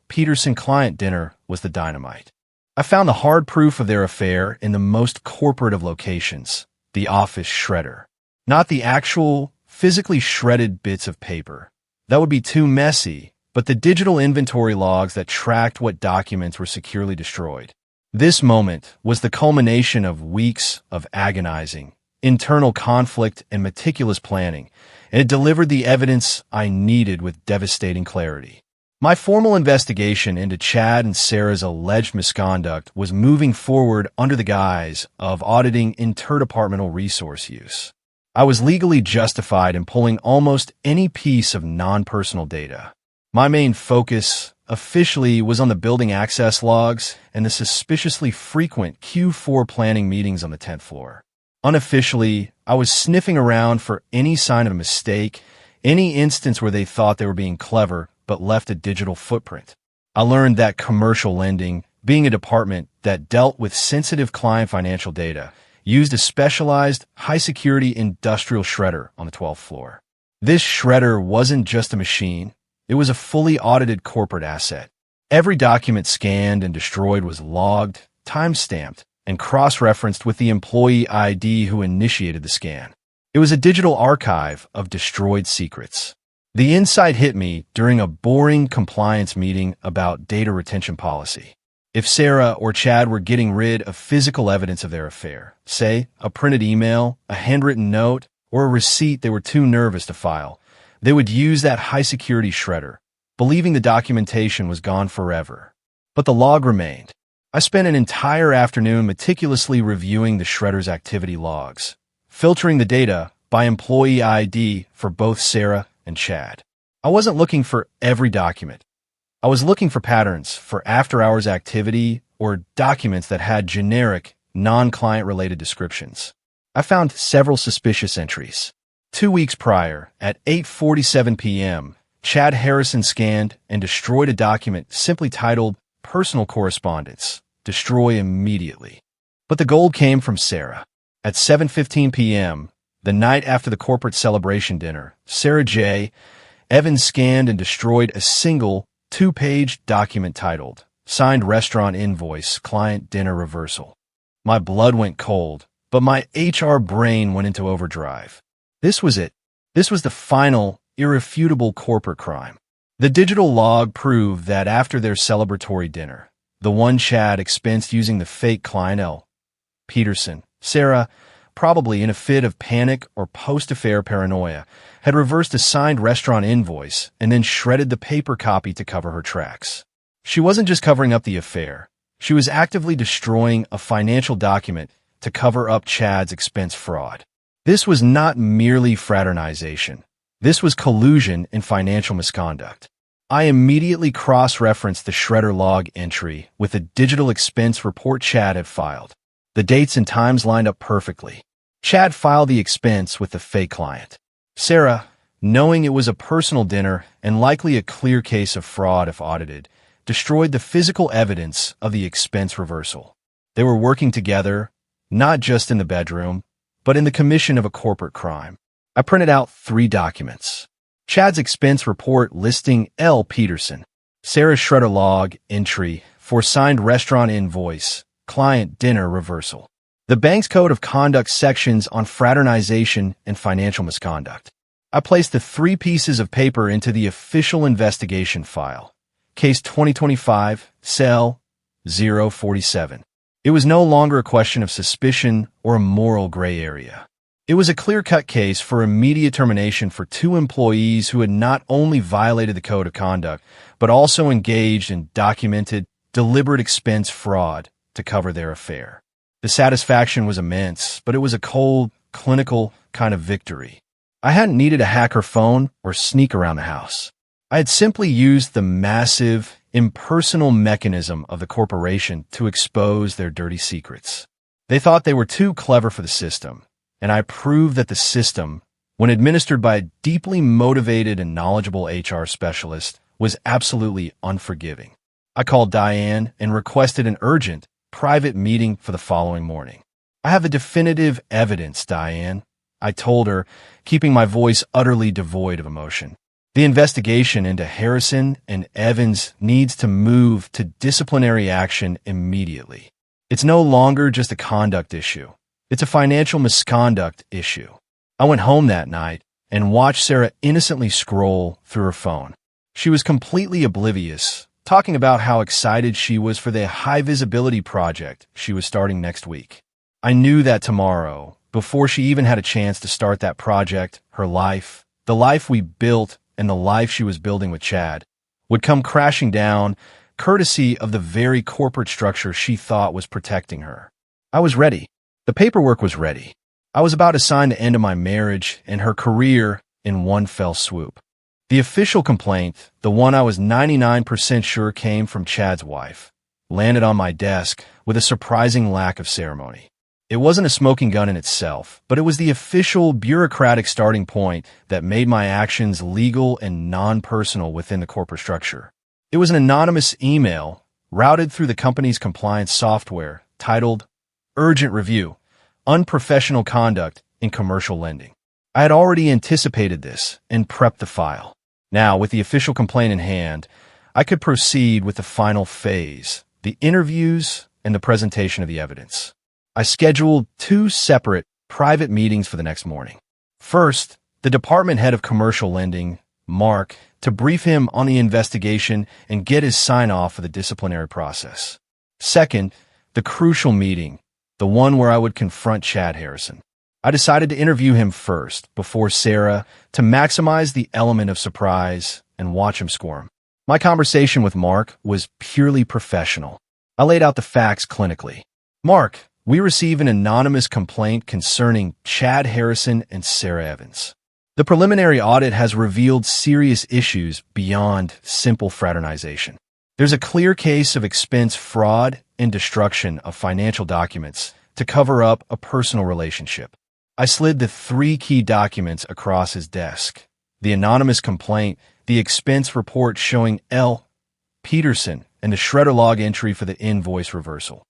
Peterson client dinner was the dynamite. I found the hard proof of their affair in the most corporate of locations, the office shredder. Not the actual, physically shredded bits of paper. That would be too messy, but the digital inventory logs that tracked what documents were securely destroyed. This moment was the culmination of weeks of agonizing, internal conflict and meticulous planning, and it delivered the evidence I needed with devastating clarity. My formal investigation into Chad and Sarah's alleged misconduct was moving forward under the guise of auditing interdepartmental resource use. I was legally justified in pulling almost any piece of non-personal data. My main focus, officially, was on the building access logs and the suspiciously frequent Q4 planning meetings on the 10th floor. Unofficially, I was sniffing around for any sign of a mistake, any instance where they thought they were being clever but left a digital footprint. I learned that commercial lending, being a department that dealt with sensitive client financial data, used a specialized, high-security industrial shredder on the 12th floor. This shredder wasn't just a machine. It was a fully audited corporate asset. Every document scanned and destroyed was logged, time-stamped, and cross-referenced with the employee ID who initiated the scan. It was a digital archive of destroyed secrets. The insight hit me during a boring compliance meeting about data retention policy. If Sarah or Chad were getting rid of physical evidence of their affair, say a printed email, a handwritten note, or a receipt they were too nervous to file, they would use that high-security shredder, believing the documentation was gone forever. But the log remained. I spent an entire afternoon meticulously reviewing the shredder's activity logs, filtering the data by employee ID for both Sarah and Chad. I wasn't looking for every document. I was looking for patterns for after-hours activity or documents that had generic, non-client-related descriptions. I found several suspicious entries. 2 weeks prior, at 8:47 p.m., Chad Harrison scanned and destroyed a document simply titled Personal Correspondence, Destroy Immediately. But the gold came from Sarah. At 7:15 p.m., the night after the corporate celebration dinner, Sarah J. Evans scanned and destroyed a single 2-page document titled Signed Restaurant Invoice, Client Dinner Reversal. My blood went cold, but my HR brain went into overdrive. This was it. This was the final, irrefutable corporate crime. The digital log proved that after their celebratory dinner, the one Chad expensed using the fake client Peterson, Sarah, probably in a fit of panic or post-affair paranoia, had reversed a signed restaurant invoice and then shredded the paper copy to cover her tracks. She wasn't just covering up the affair. She was actively destroying a financial document to cover up Chad's expense fraud. This was not merely fraternization. This was collusion in financial misconduct. I immediately cross-referenced the shredder log entry with the digital expense report Chad had filed. The dates and times lined up perfectly. Chad filed the expense with the fake client. Sarah, knowing it was a personal dinner and likely a clear case of fraud if audited, destroyed the physical evidence of the expense reversal. They were working together, not just in the bedroom, but in the commission of a corporate crime. I printed out 3 documents. Chad's expense report listing L. Peterson, Sarah's shredder log entry for signed restaurant invoice, client dinner reversal. The bank's code of conduct sections on fraternization and financial misconduct. I placed the 3 pieces of paper into the official investigation file. Case 2025, Cell 047. It was no longer a question of suspicion or a moral gray area. It was a clear-cut case for immediate termination for 2 employees who had not only violated the code of conduct, but also engaged in documented, deliberate expense fraud to cover their affair. The satisfaction was immense, but it was a cold, clinical kind of victory. I hadn't needed to hack her phone or sneak around the house. I had simply used the massive, impersonal mechanism of the corporation to expose their dirty secrets. They thought they were too clever for the system, and I proved that the system, when administered by a deeply motivated and knowledgeable HR specialist, was absolutely unforgiving. I called Diane and requested an urgent, private meeting for the following morning. I have a definitive evidence, Diane, I told her, keeping my voice utterly devoid of emotion. The investigation into Harrison and Evans needs to move to disciplinary action immediately. It's no longer just a conduct issue. It's a financial misconduct issue. I went home that night and watched Sarah innocently scroll through her phone. She was completely oblivious, talking about how excited she was for the high-visibility project she was starting next week. I knew that tomorrow, before she even had a chance to start that project, her life, the life we built and the life she was building with Chad, would come crashing down, courtesy of the very corporate structure she thought was protecting her. I was ready. The paperwork was ready. I was about to sign the end of my marriage and her career in one fell swoop. The official complaint, the one I was 99% sure came from Chad's wife, landed on my desk with a surprising lack of ceremony. It wasn't a smoking gun in itself, but it was the official bureaucratic starting point that made my actions legal and non-personal within the corporate structure. It was an anonymous email routed through the company's compliance software titled Urgent Review, Unprofessional Conduct in Commercial Lending. I had already anticipated this and prepped the file. Now, with the official complaint in hand, I could proceed with the final phase, the interviews and the presentation of the evidence. I scheduled 2 separate, private meetings for the next morning. First, the department head of commercial lending, Mark, to brief him on the investigation and get his sign-off for the disciplinary process. Second, the crucial meeting, the one where I would confront Chad Harrison. I decided to interview him first, before Sarah, to maximize the element of surprise and watch him squirm. My conversation with Mark was purely professional. I laid out the facts clinically. Mark, we receive an anonymous complaint concerning Chad Harrison and Sarah Evans. The preliminary audit has revealed serious issues beyond simple fraternization. There's a clear case of expense fraud and destruction of financial documents to cover up a personal relationship. I slid the 3 key documents across his desk: the anonymous complaint, the expense report showing L. Peterson, and the shredder log entry for the invoice reversal.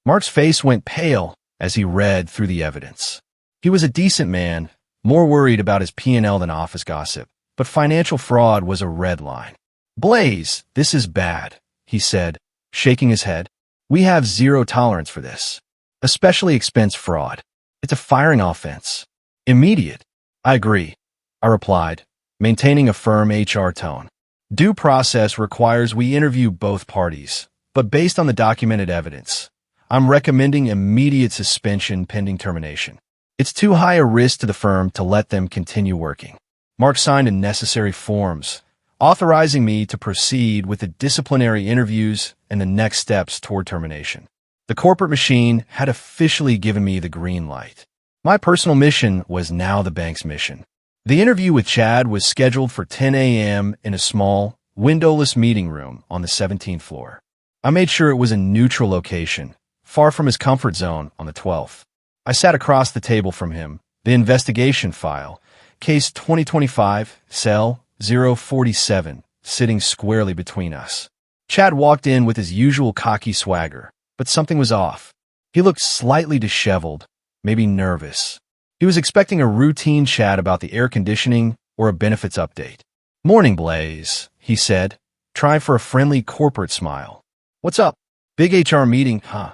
Mark's face went pale as he read through the evidence. He was a decent man, more worried about his P&L than office gossip, but financial fraud was a red line. "Blaze, this is bad," he said, shaking his head. "We have zero tolerance for this, especially expense fraud. It's a firing offense. Immediate." "I agree," I replied, maintaining a firm HR tone. "Due process requires we interview both parties, but based on the documented evidence, I'm recommending immediate suspension pending termination. It's too high a risk to the firm to let them continue working." Mark signed the necessary forms, authorizing me to proceed with the disciplinary interviews and the next steps toward termination. The corporate machine had officially given me the green light. My personal mission was now the bank's mission. The interview with Chad was scheduled for 10 a.m. in a small, windowless meeting room on the 17th floor. I made sure it was a neutral location, far from his comfort zone on the 12th. I sat across the table from him, the investigation file, case 2025, cell 047, sitting squarely between us. Chad walked in with his usual cocky swagger, but something was off. He looked slightly disheveled, maybe nervous. He was expecting a routine chat about the air conditioning or a benefits update. "Morning, Blaze," he said, trying for a friendly corporate smile. "What's up? Big HR meeting, huh?"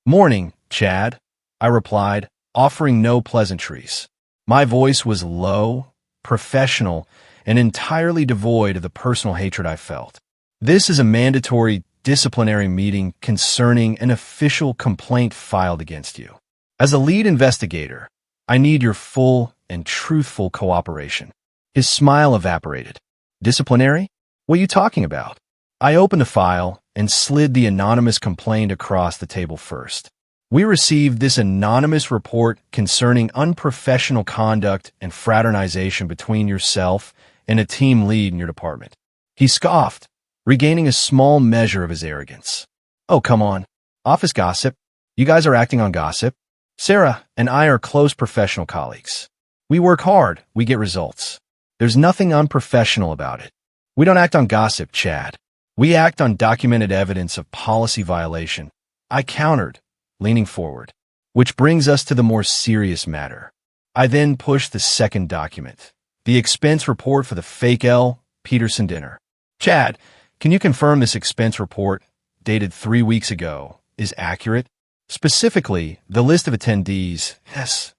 "Morning, Chad," I replied, offering no pleasantries. My voice was low, professional, and entirely devoid of the personal hatred I felt. "This is a mandatory disciplinary meeting concerning an official complaint filed against you. As a lead investigator, I need your full and truthful cooperation." His smile evaporated. "Disciplinary? What are you talking about?" I opened the file and slid the anonymous complaint across the table first. "We received this anonymous report concerning unprofessional conduct and fraternization between yourself and a team lead in your department." He scoffed, regaining a small measure of his arrogance. "Oh, come on. Office gossip. You guys are acting on gossip. Sarah and I are close professional colleagues. We work hard, we get results. There's nothing unprofessional about it. We don't act on gossip, Chad. We act on documented evidence of policy violation," I countered, leaning forward. "Which brings us to the more serious matter." I then pushed the second document, the expense report for the fake L. Peterson dinner. "Chad, can you confirm this expense report, dated 3 weeks ago, is accurate? Specifically, the list of attendees, S.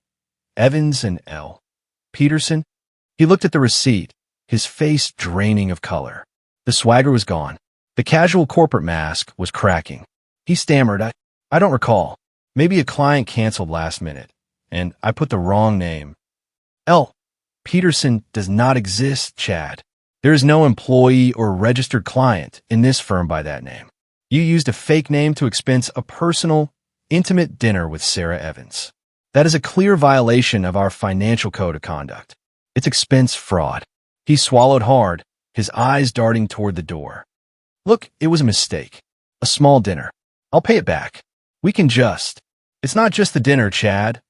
Evans and L. Peterson?" He looked at the receipt, his face draining of color. The swagger was gone. The casual corporate mask was cracking. He stammered, I don't recall. Maybe a client canceled last minute, and I put the wrong name." "L. Peterson does not exist, Chad. There is no employee or registered client in this firm by that name. You used a fake name to expense a personal, intimate dinner with Sarah Evans. That is a clear violation of our financial code of conduct. It's expense fraud." He swallowed hard, his eyes darting toward the door. "Look, it was a mistake. A small dinner. I'll pay it back. We can just—" "It's not just the dinner, Chad,"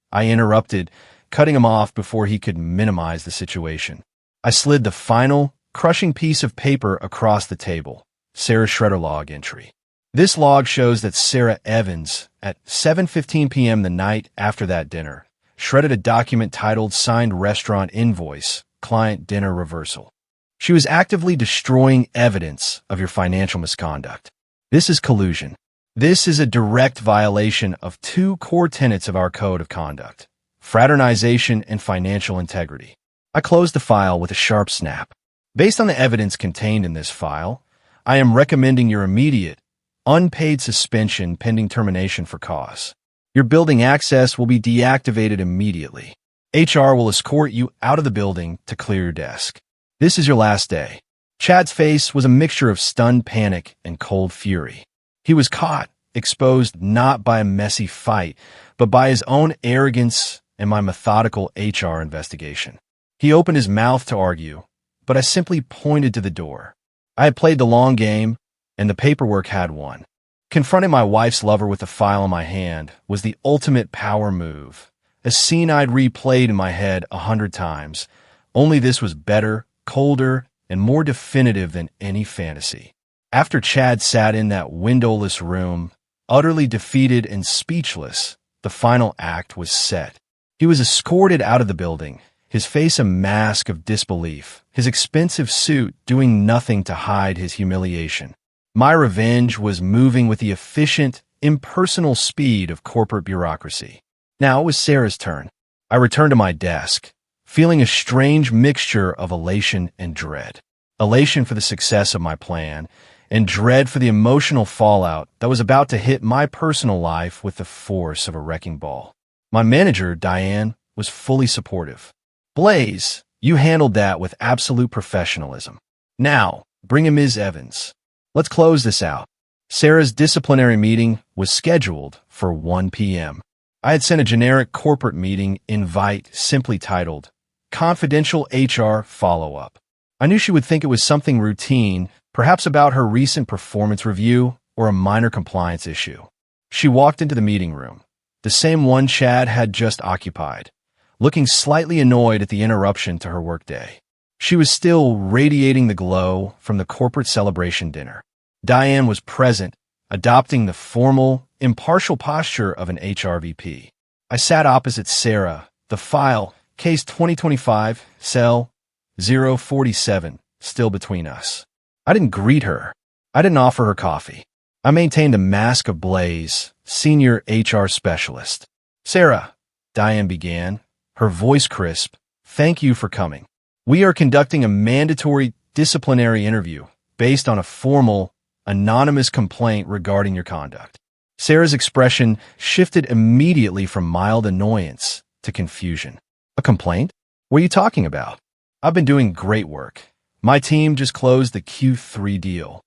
I interrupted, cutting him off before he could minimize the situation. I slid the final, crushing piece of paper across the table, Sarah's shredder log entry. This log shows that Sarah Evans, at 7:15 p.m. the night after that dinner, shredded a document titled Signed Restaurant Invoice, Client Dinner Reversal. She was actively destroying evidence of your financial misconduct. This is collusion. This is a direct violation of 2 core tenets of our code of conduct: fraternization and financial integrity. I closed the file with a sharp snap. "Based on the evidence contained in this file, I am recommending your immediate, unpaid suspension pending termination for cause. Your building access will be deactivated immediately. HR will escort you out of the building to clear your desk. This is your last day." Chad's face was a mixture of stunned panic and cold fury. He was caught, exposed not by a messy fight, but by his own arrogance and my methodical HR investigation. He opened his mouth to argue, but I simply pointed to the door. I had played the long game, and the paperwork had won. Confronting my wife's lover with the file in my hand was the ultimate power move, a scene I'd replayed in my head 100 times, only this was better, colder, and more definitive than any fantasy. After Chad sat in that windowless room, utterly defeated and speechless, the final act was set. He was escorted out of the building, his face a mask of disbelief, his expensive suit doing nothing to hide his humiliation. My revenge was moving with the efficient, impersonal speed of corporate bureaucracy. Now it was Sarah's turn. I returned to my desk, feeling a strange mixture of elation and dread. Elation for the success of my plan, and dread for the emotional fallout that was about to hit my personal life with the force of a wrecking ball. My manager, Diane, was fully supportive. "Blaze, you handled that with absolute professionalism. Now, bring in Ms. Evans. Let's close this out." Sarah's disciplinary meeting was scheduled for 1 p.m. I had sent a generic corporate meeting invite simply titled, "Confidential HR Follow-Up." I knew she would think it was something routine, perhaps about her recent performance review or a minor compliance issue. She walked into the meeting room, the same one Chad had just occupied, looking slightly annoyed at the interruption to her workday. She was still radiating the glow from the corporate celebration dinner. Diane was present, adopting the formal, impartial posture of an HR VP. I sat opposite Sarah, the file, case 2025, cell 047, still between us. I didn't greet her. I didn't offer her coffee. I maintained a mask of Blaze, senior HR specialist. Sarah, Diane began, her voice crisp, thank you for coming. We are conducting a mandatory disciplinary interview based on a formal, anonymous complaint regarding your conduct. Sarah's expression shifted immediately from mild annoyance to confusion. A complaint? What are you talking about? I've been doing great work. My team just closed the Q3 deal.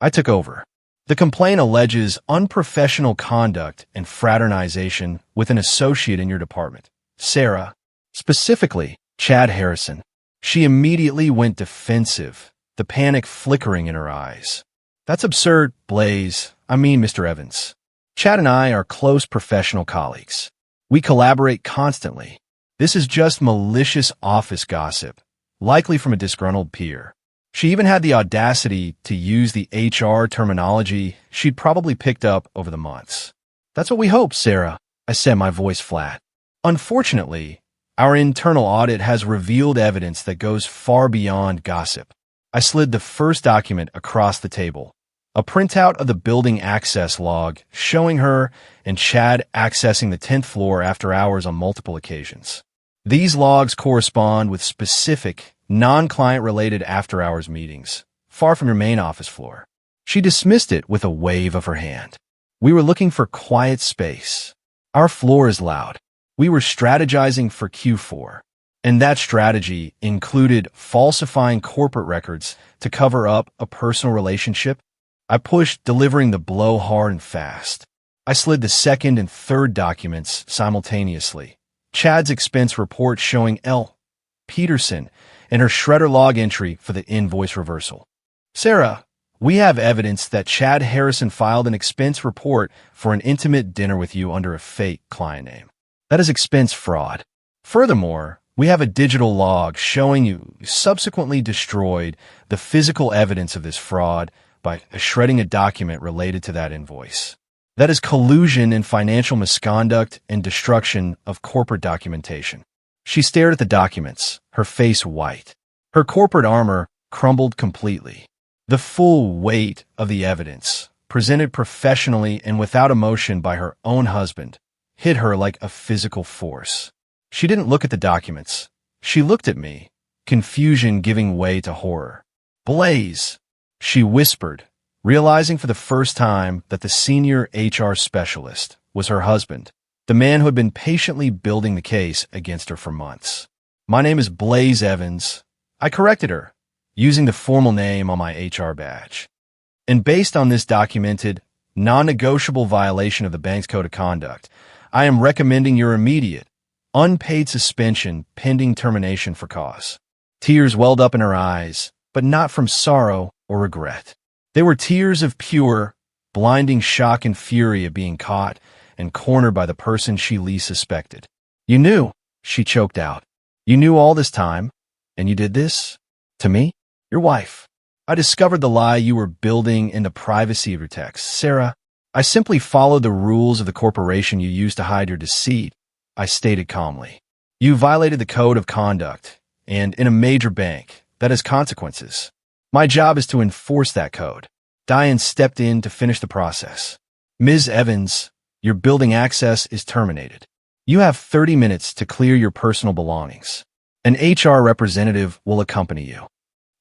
I took over. The complaint alleges unprofessional conduct and fraternization with an associate in your department, Sarah, specifically Chad Harrison. She immediately went defensive, the panic flickering in her eyes. That's absurd, Blaze. I mean, Mr. Evans. Chad and I are close professional colleagues. We collaborate constantly. This is just malicious office gossip, likely from a disgruntled peer. She even had the audacity to use the HR terminology she'd probably picked up over the months. That's what we hope, Sarah, I said, my voice flat. Unfortunately, our internal audit has revealed evidence that goes far beyond gossip. I slid the first document across the table, a printout of the building access log showing her and Chad accessing the 10th floor after hours on multiple occasions. These logs correspond with specific, non-client-related after-hours meetings, far from your main office floor. She dismissed it with a wave of her hand. We were looking for quiet space. Our floor is loud. We were strategizing for Q4, and that strategy included falsifying corporate records to cover up a personal relationship. I pushed, delivering the blow hard and fast. I slid the second and third documents simultaneously. Chad's expense report showing L. Peterson and her shredder log entry for the invoice reversal. Sarah, we have evidence that Chad Harrison filed an expense report for an intimate dinner with you under a fake client name. That is expense fraud. Furthermore, we have a digital log showing you subsequently destroyed the physical evidence of this fraud by shredding a document related to that invoice. That is collusion in financial misconduct and destruction of corporate documentation. She stared at the documents, her face white. Her corporate armor crumbled completely. The full weight of the evidence, presented professionally and without emotion by her own husband, hit her like a physical force. She didn't look at the documents. She looked at me, confusion giving way to horror. Blaze, she whispered, realizing for the first time that the senior HR specialist was her husband, the man who had been patiently building the case against her for months. My name is Blaze Evans. I corrected her, using the formal name on my HR badge. And based on this documented, non-negotiable violation of the bank's code of conduct, I am recommending your immediate, unpaid suspension pending termination for cause. Tears welled up in her eyes, but not from sorrow or regret. They were tears of pure, blinding shock and fury at being caught and cornered by the person she least suspected. You knew, she choked out. You knew all this time, and you did this? To me? Your wife. I discovered the lie you were building in the privacy of your texts. Sarah, I simply followed the rules of the corporation you used to hide your deceit, I stated calmly. You violated the code of conduct, and in a major bank, that has consequences. My job is to enforce that code. Diane stepped in to finish the process. Ms. Evans, your building access is terminated. You have 30 minutes to clear your personal belongings. An HR representative will accompany you.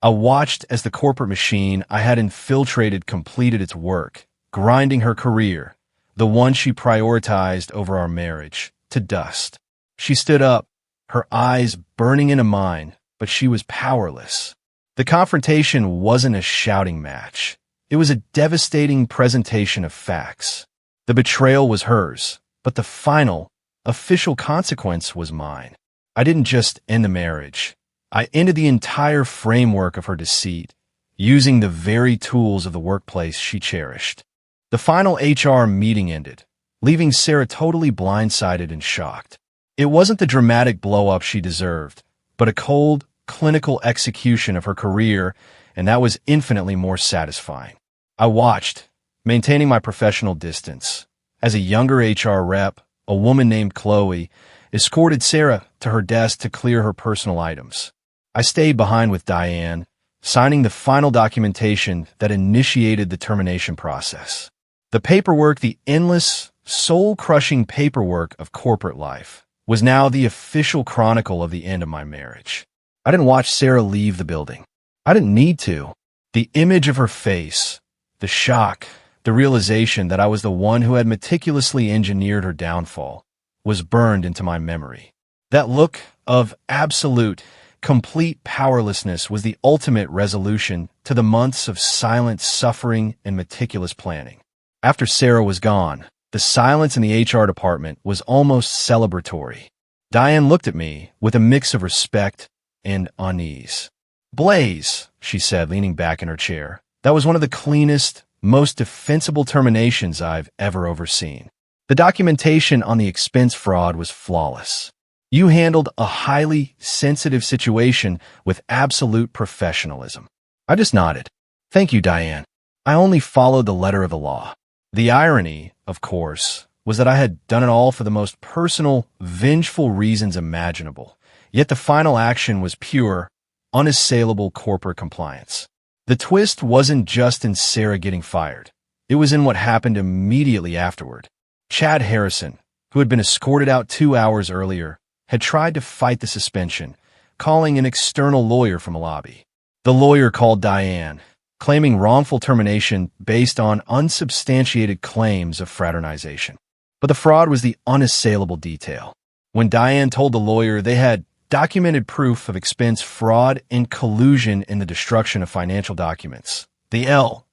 I watched as the corporate machine I had infiltrated completed its work, grinding her career, the one she prioritized over our marriage, to dust. She stood up, her eyes burning into mine, but she was powerless. The confrontation wasn't a shouting match. It was a devastating presentation of facts. The betrayal was hers, but the final, official consequence was mine. I didn't just end the marriage. I ended the entire framework of her deceit, using the very tools of the workplace she cherished. The final HR meeting ended, leaving Sarah totally blindsided and shocked. It wasn't the dramatic blow-up she deserved, but a cold, clinical execution of her career, and that was infinitely more satisfying. I watched, maintaining my professional distance. As a younger HR rep, a woman named Chloe escorted Sarah to her desk to clear her personal items. I stayed behind with Diane, signing the final documentation that initiated the termination process. The paperwork, the endless, soul-crushing paperwork of corporate life, was now the official chronicle of the end of my marriage. I didn't watch Sarah leave the building. I didn't need to. The image of her face, the shock, the realization that I was the one who had meticulously engineered her downfall, was burned into my memory. That look of absolute, complete powerlessness was the ultimate resolution to the months of silent suffering and meticulous planning. After Sarah was gone, the silence in the HR department was almost celebratory. Diane looked at me with a mix of respect and unease. "Blaze," she said, leaning back in her chair, "that was one of the cleanest, most defensible terminations I've ever overseen. The documentation on the expense fraud was flawless. You handled a highly sensitive situation with absolute professionalism." I just nodded. "Thank you, Diane. I only followed the letter of the law." The irony, of course, was that I had done it all for the most personal, vengeful reasons imaginable, yet the final action was pure, unassailable corporate compliance. The twist wasn't just in Sarah getting fired. It was in what happened immediately afterward. Chad Harrison, who had been escorted out 2 hours earlier, had tried to fight the suspension, calling an external lawyer from a lobby. The lawyer called Diane, claiming wrongful termination based on unsubstantiated claims of fraternization. But the fraud was the unassailable detail. When Diane told the lawyer they had documented proof of expense fraud and collusion in the destruction of financial documents, the L.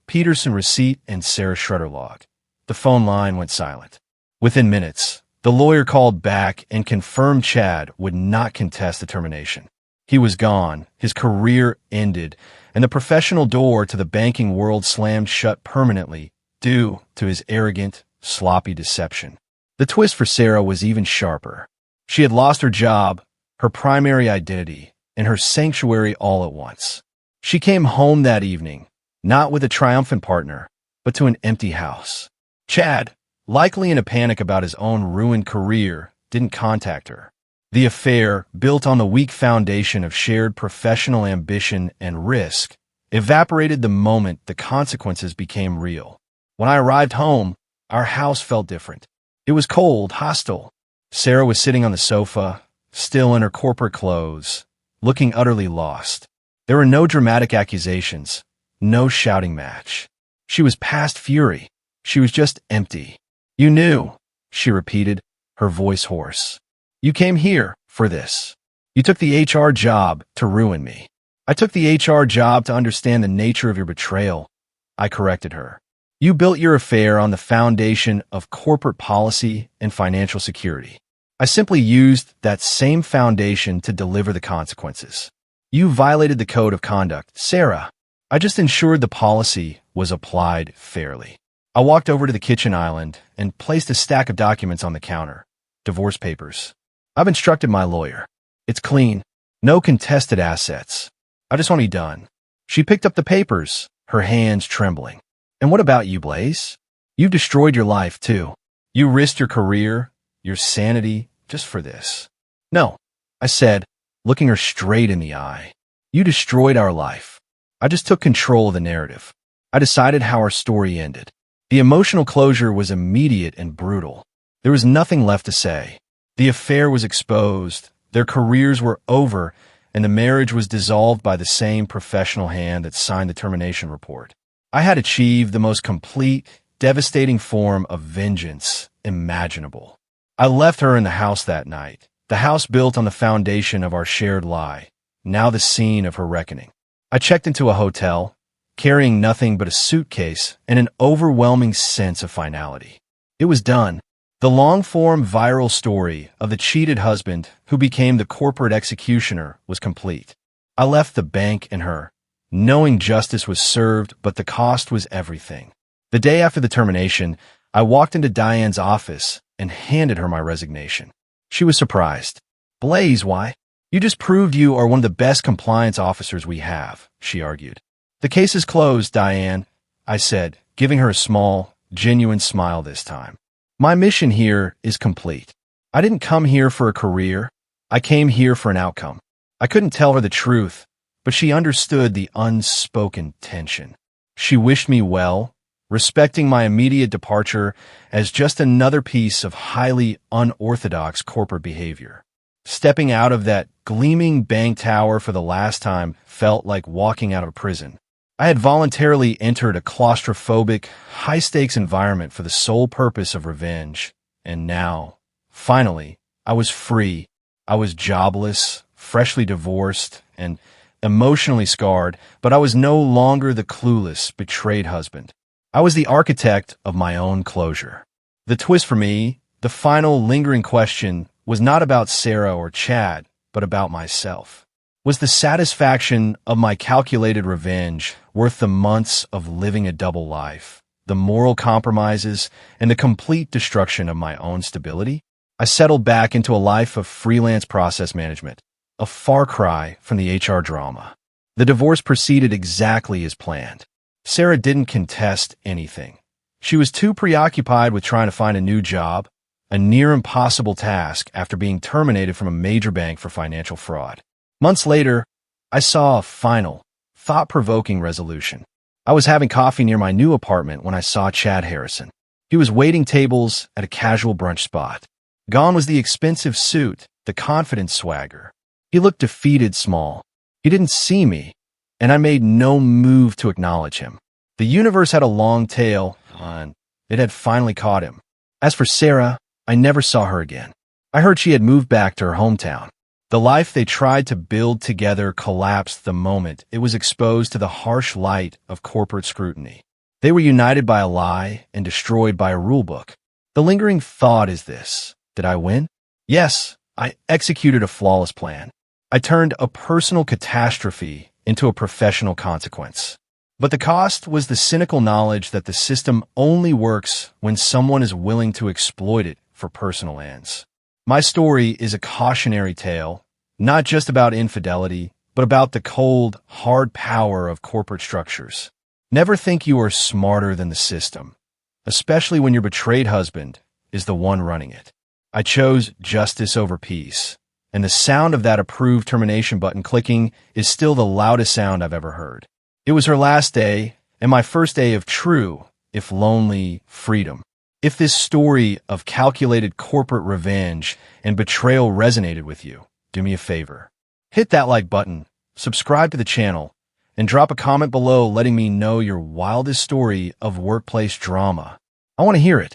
Peterson receipt and Sarah Schroeder log, the phone line went silent. Within minutes, the lawyer called back and confirmed Chad would not contest the termination. He was gone, his career ended, and the professional door to the banking world slammed shut permanently due to his arrogant, sloppy deception. The twist for Sarah was even sharper. She had lost her job, her primary identity, and her sanctuary all at once. She came home that evening, not with a triumphant partner, but to an empty house. Chad, likely in a panic about his own ruined career, didn't contact her. The affair, built on the weak foundation of shared professional ambition and risk, evaporated the moment the consequences became real. When I arrived home, our house felt different. It was cold, hostile. Sarah was sitting on the sofa, still in her corporate clothes, looking utterly lost. There were no dramatic accusations, no shouting match. She was past fury. She was just empty. "You knew," she repeated, her voice hoarse. "You came here for this. You took the HR job to ruin me." "I took the HR job to understand the nature of your betrayal," I corrected her. "You built your affair on the foundation of corporate policy and financial security. I simply used that same foundation to deliver the consequences. You violated the code of conduct, Sarah. I just ensured the policy was applied fairly." I walked over to the kitchen island and placed a stack of documents on the counter. Divorce papers. "I've instructed my lawyer. It's clean. No contested assets. I just want to be done." She picked up the papers, her hands trembling. "And what about you, Blaze? You've destroyed your life, too. You risked your career, your sanity, just for this." "No," I said, looking her straight in the eye. "You destroyed our life. I just took control of the narrative. I decided how our story ended." The emotional closure was immediate and brutal. There was nothing left to say. The affair was exposed, their careers were over, and the marriage was dissolved by the same professional hand that signed the termination report. I had achieved the most complete, devastating form of vengeance imaginable. I left her in the house that night, the house built on the foundation of our shared lie, now the scene of her reckoning. I checked into a hotel, carrying nothing but a suitcase and an overwhelming sense of finality. It was done. The long-form viral story of the cheated husband who became the corporate executioner was complete. I left the bank and her, knowing justice was served, but the cost was everything. The day after the termination, I walked into Diane's office and handed her my resignation. She was surprised. "Blaze, why? You just proved you are one of the best compliance officers we have," she argued. "The case is closed, Diane," I said, giving her a small, genuine smile this time. "My mission here is complete. I didn't come here for a career. I came here for an outcome." I couldn't tell her the truth, but she understood the unspoken tension. She wished me well, respecting my immediate departure as just another piece of highly unorthodox corporate behavior. Stepping out of that gleaming bank tower for the last time felt like walking out of prison. I had voluntarily entered a claustrophobic, high-stakes environment for the sole purpose of revenge, and now, finally, I was free. I was jobless, freshly divorced, and emotionally scarred, but I was no longer the clueless, betrayed husband. I was the architect of my own closure. The twist for me, the final lingering question, was not about Sarah or Chad, but about myself. Was the satisfaction of my calculated revenge worth the months of living a double life, the moral compromises, and the complete destruction of my own stability? I settled back into a life of freelance process management, a far cry from the HR drama. The divorce proceeded exactly as planned. Sarah didn't contest anything. She was too preoccupied with trying to find a new job, a near impossible task after being terminated from a major bank for financial fraud. Months later, I saw a final, thought-provoking resolution. I was having coffee near my new apartment when I saw Chad Harrison. He was waiting tables at a casual brunch spot. Gone was the expensive suit, the confident swagger. He looked defeated small. He didn't see me, and I made no move to acknowledge him. The universe had a long tail, and it had finally caught him. As for Sarah, I never saw her again. I heard she had moved back to her hometown. The life they tried to build together collapsed the moment it was exposed to the harsh light of corporate scrutiny. They were united by a lie and destroyed by a rulebook. The lingering thought is this: did I win? Yes, I executed a flawless plan. I turned a personal catastrophe into a professional consequence. But the cost was the cynical knowledge that the system only works when someone is willing to exploit it for personal ends. My story is a cautionary tale, not just about infidelity, but about the cold, hard power of corporate structures. Never think you are smarter than the system, especially when your betrayed husband is the one running it. I chose justice over peace, and the sound of that approved termination button clicking is still the loudest sound I've ever heard. It was her last day, and my first day of true, if lonely, freedom. If this story of calculated corporate revenge and betrayal resonated with you, do me a favor. Hit that like button, subscribe to the channel, and drop a comment below letting me know your wildest story of workplace drama. I want to hear it.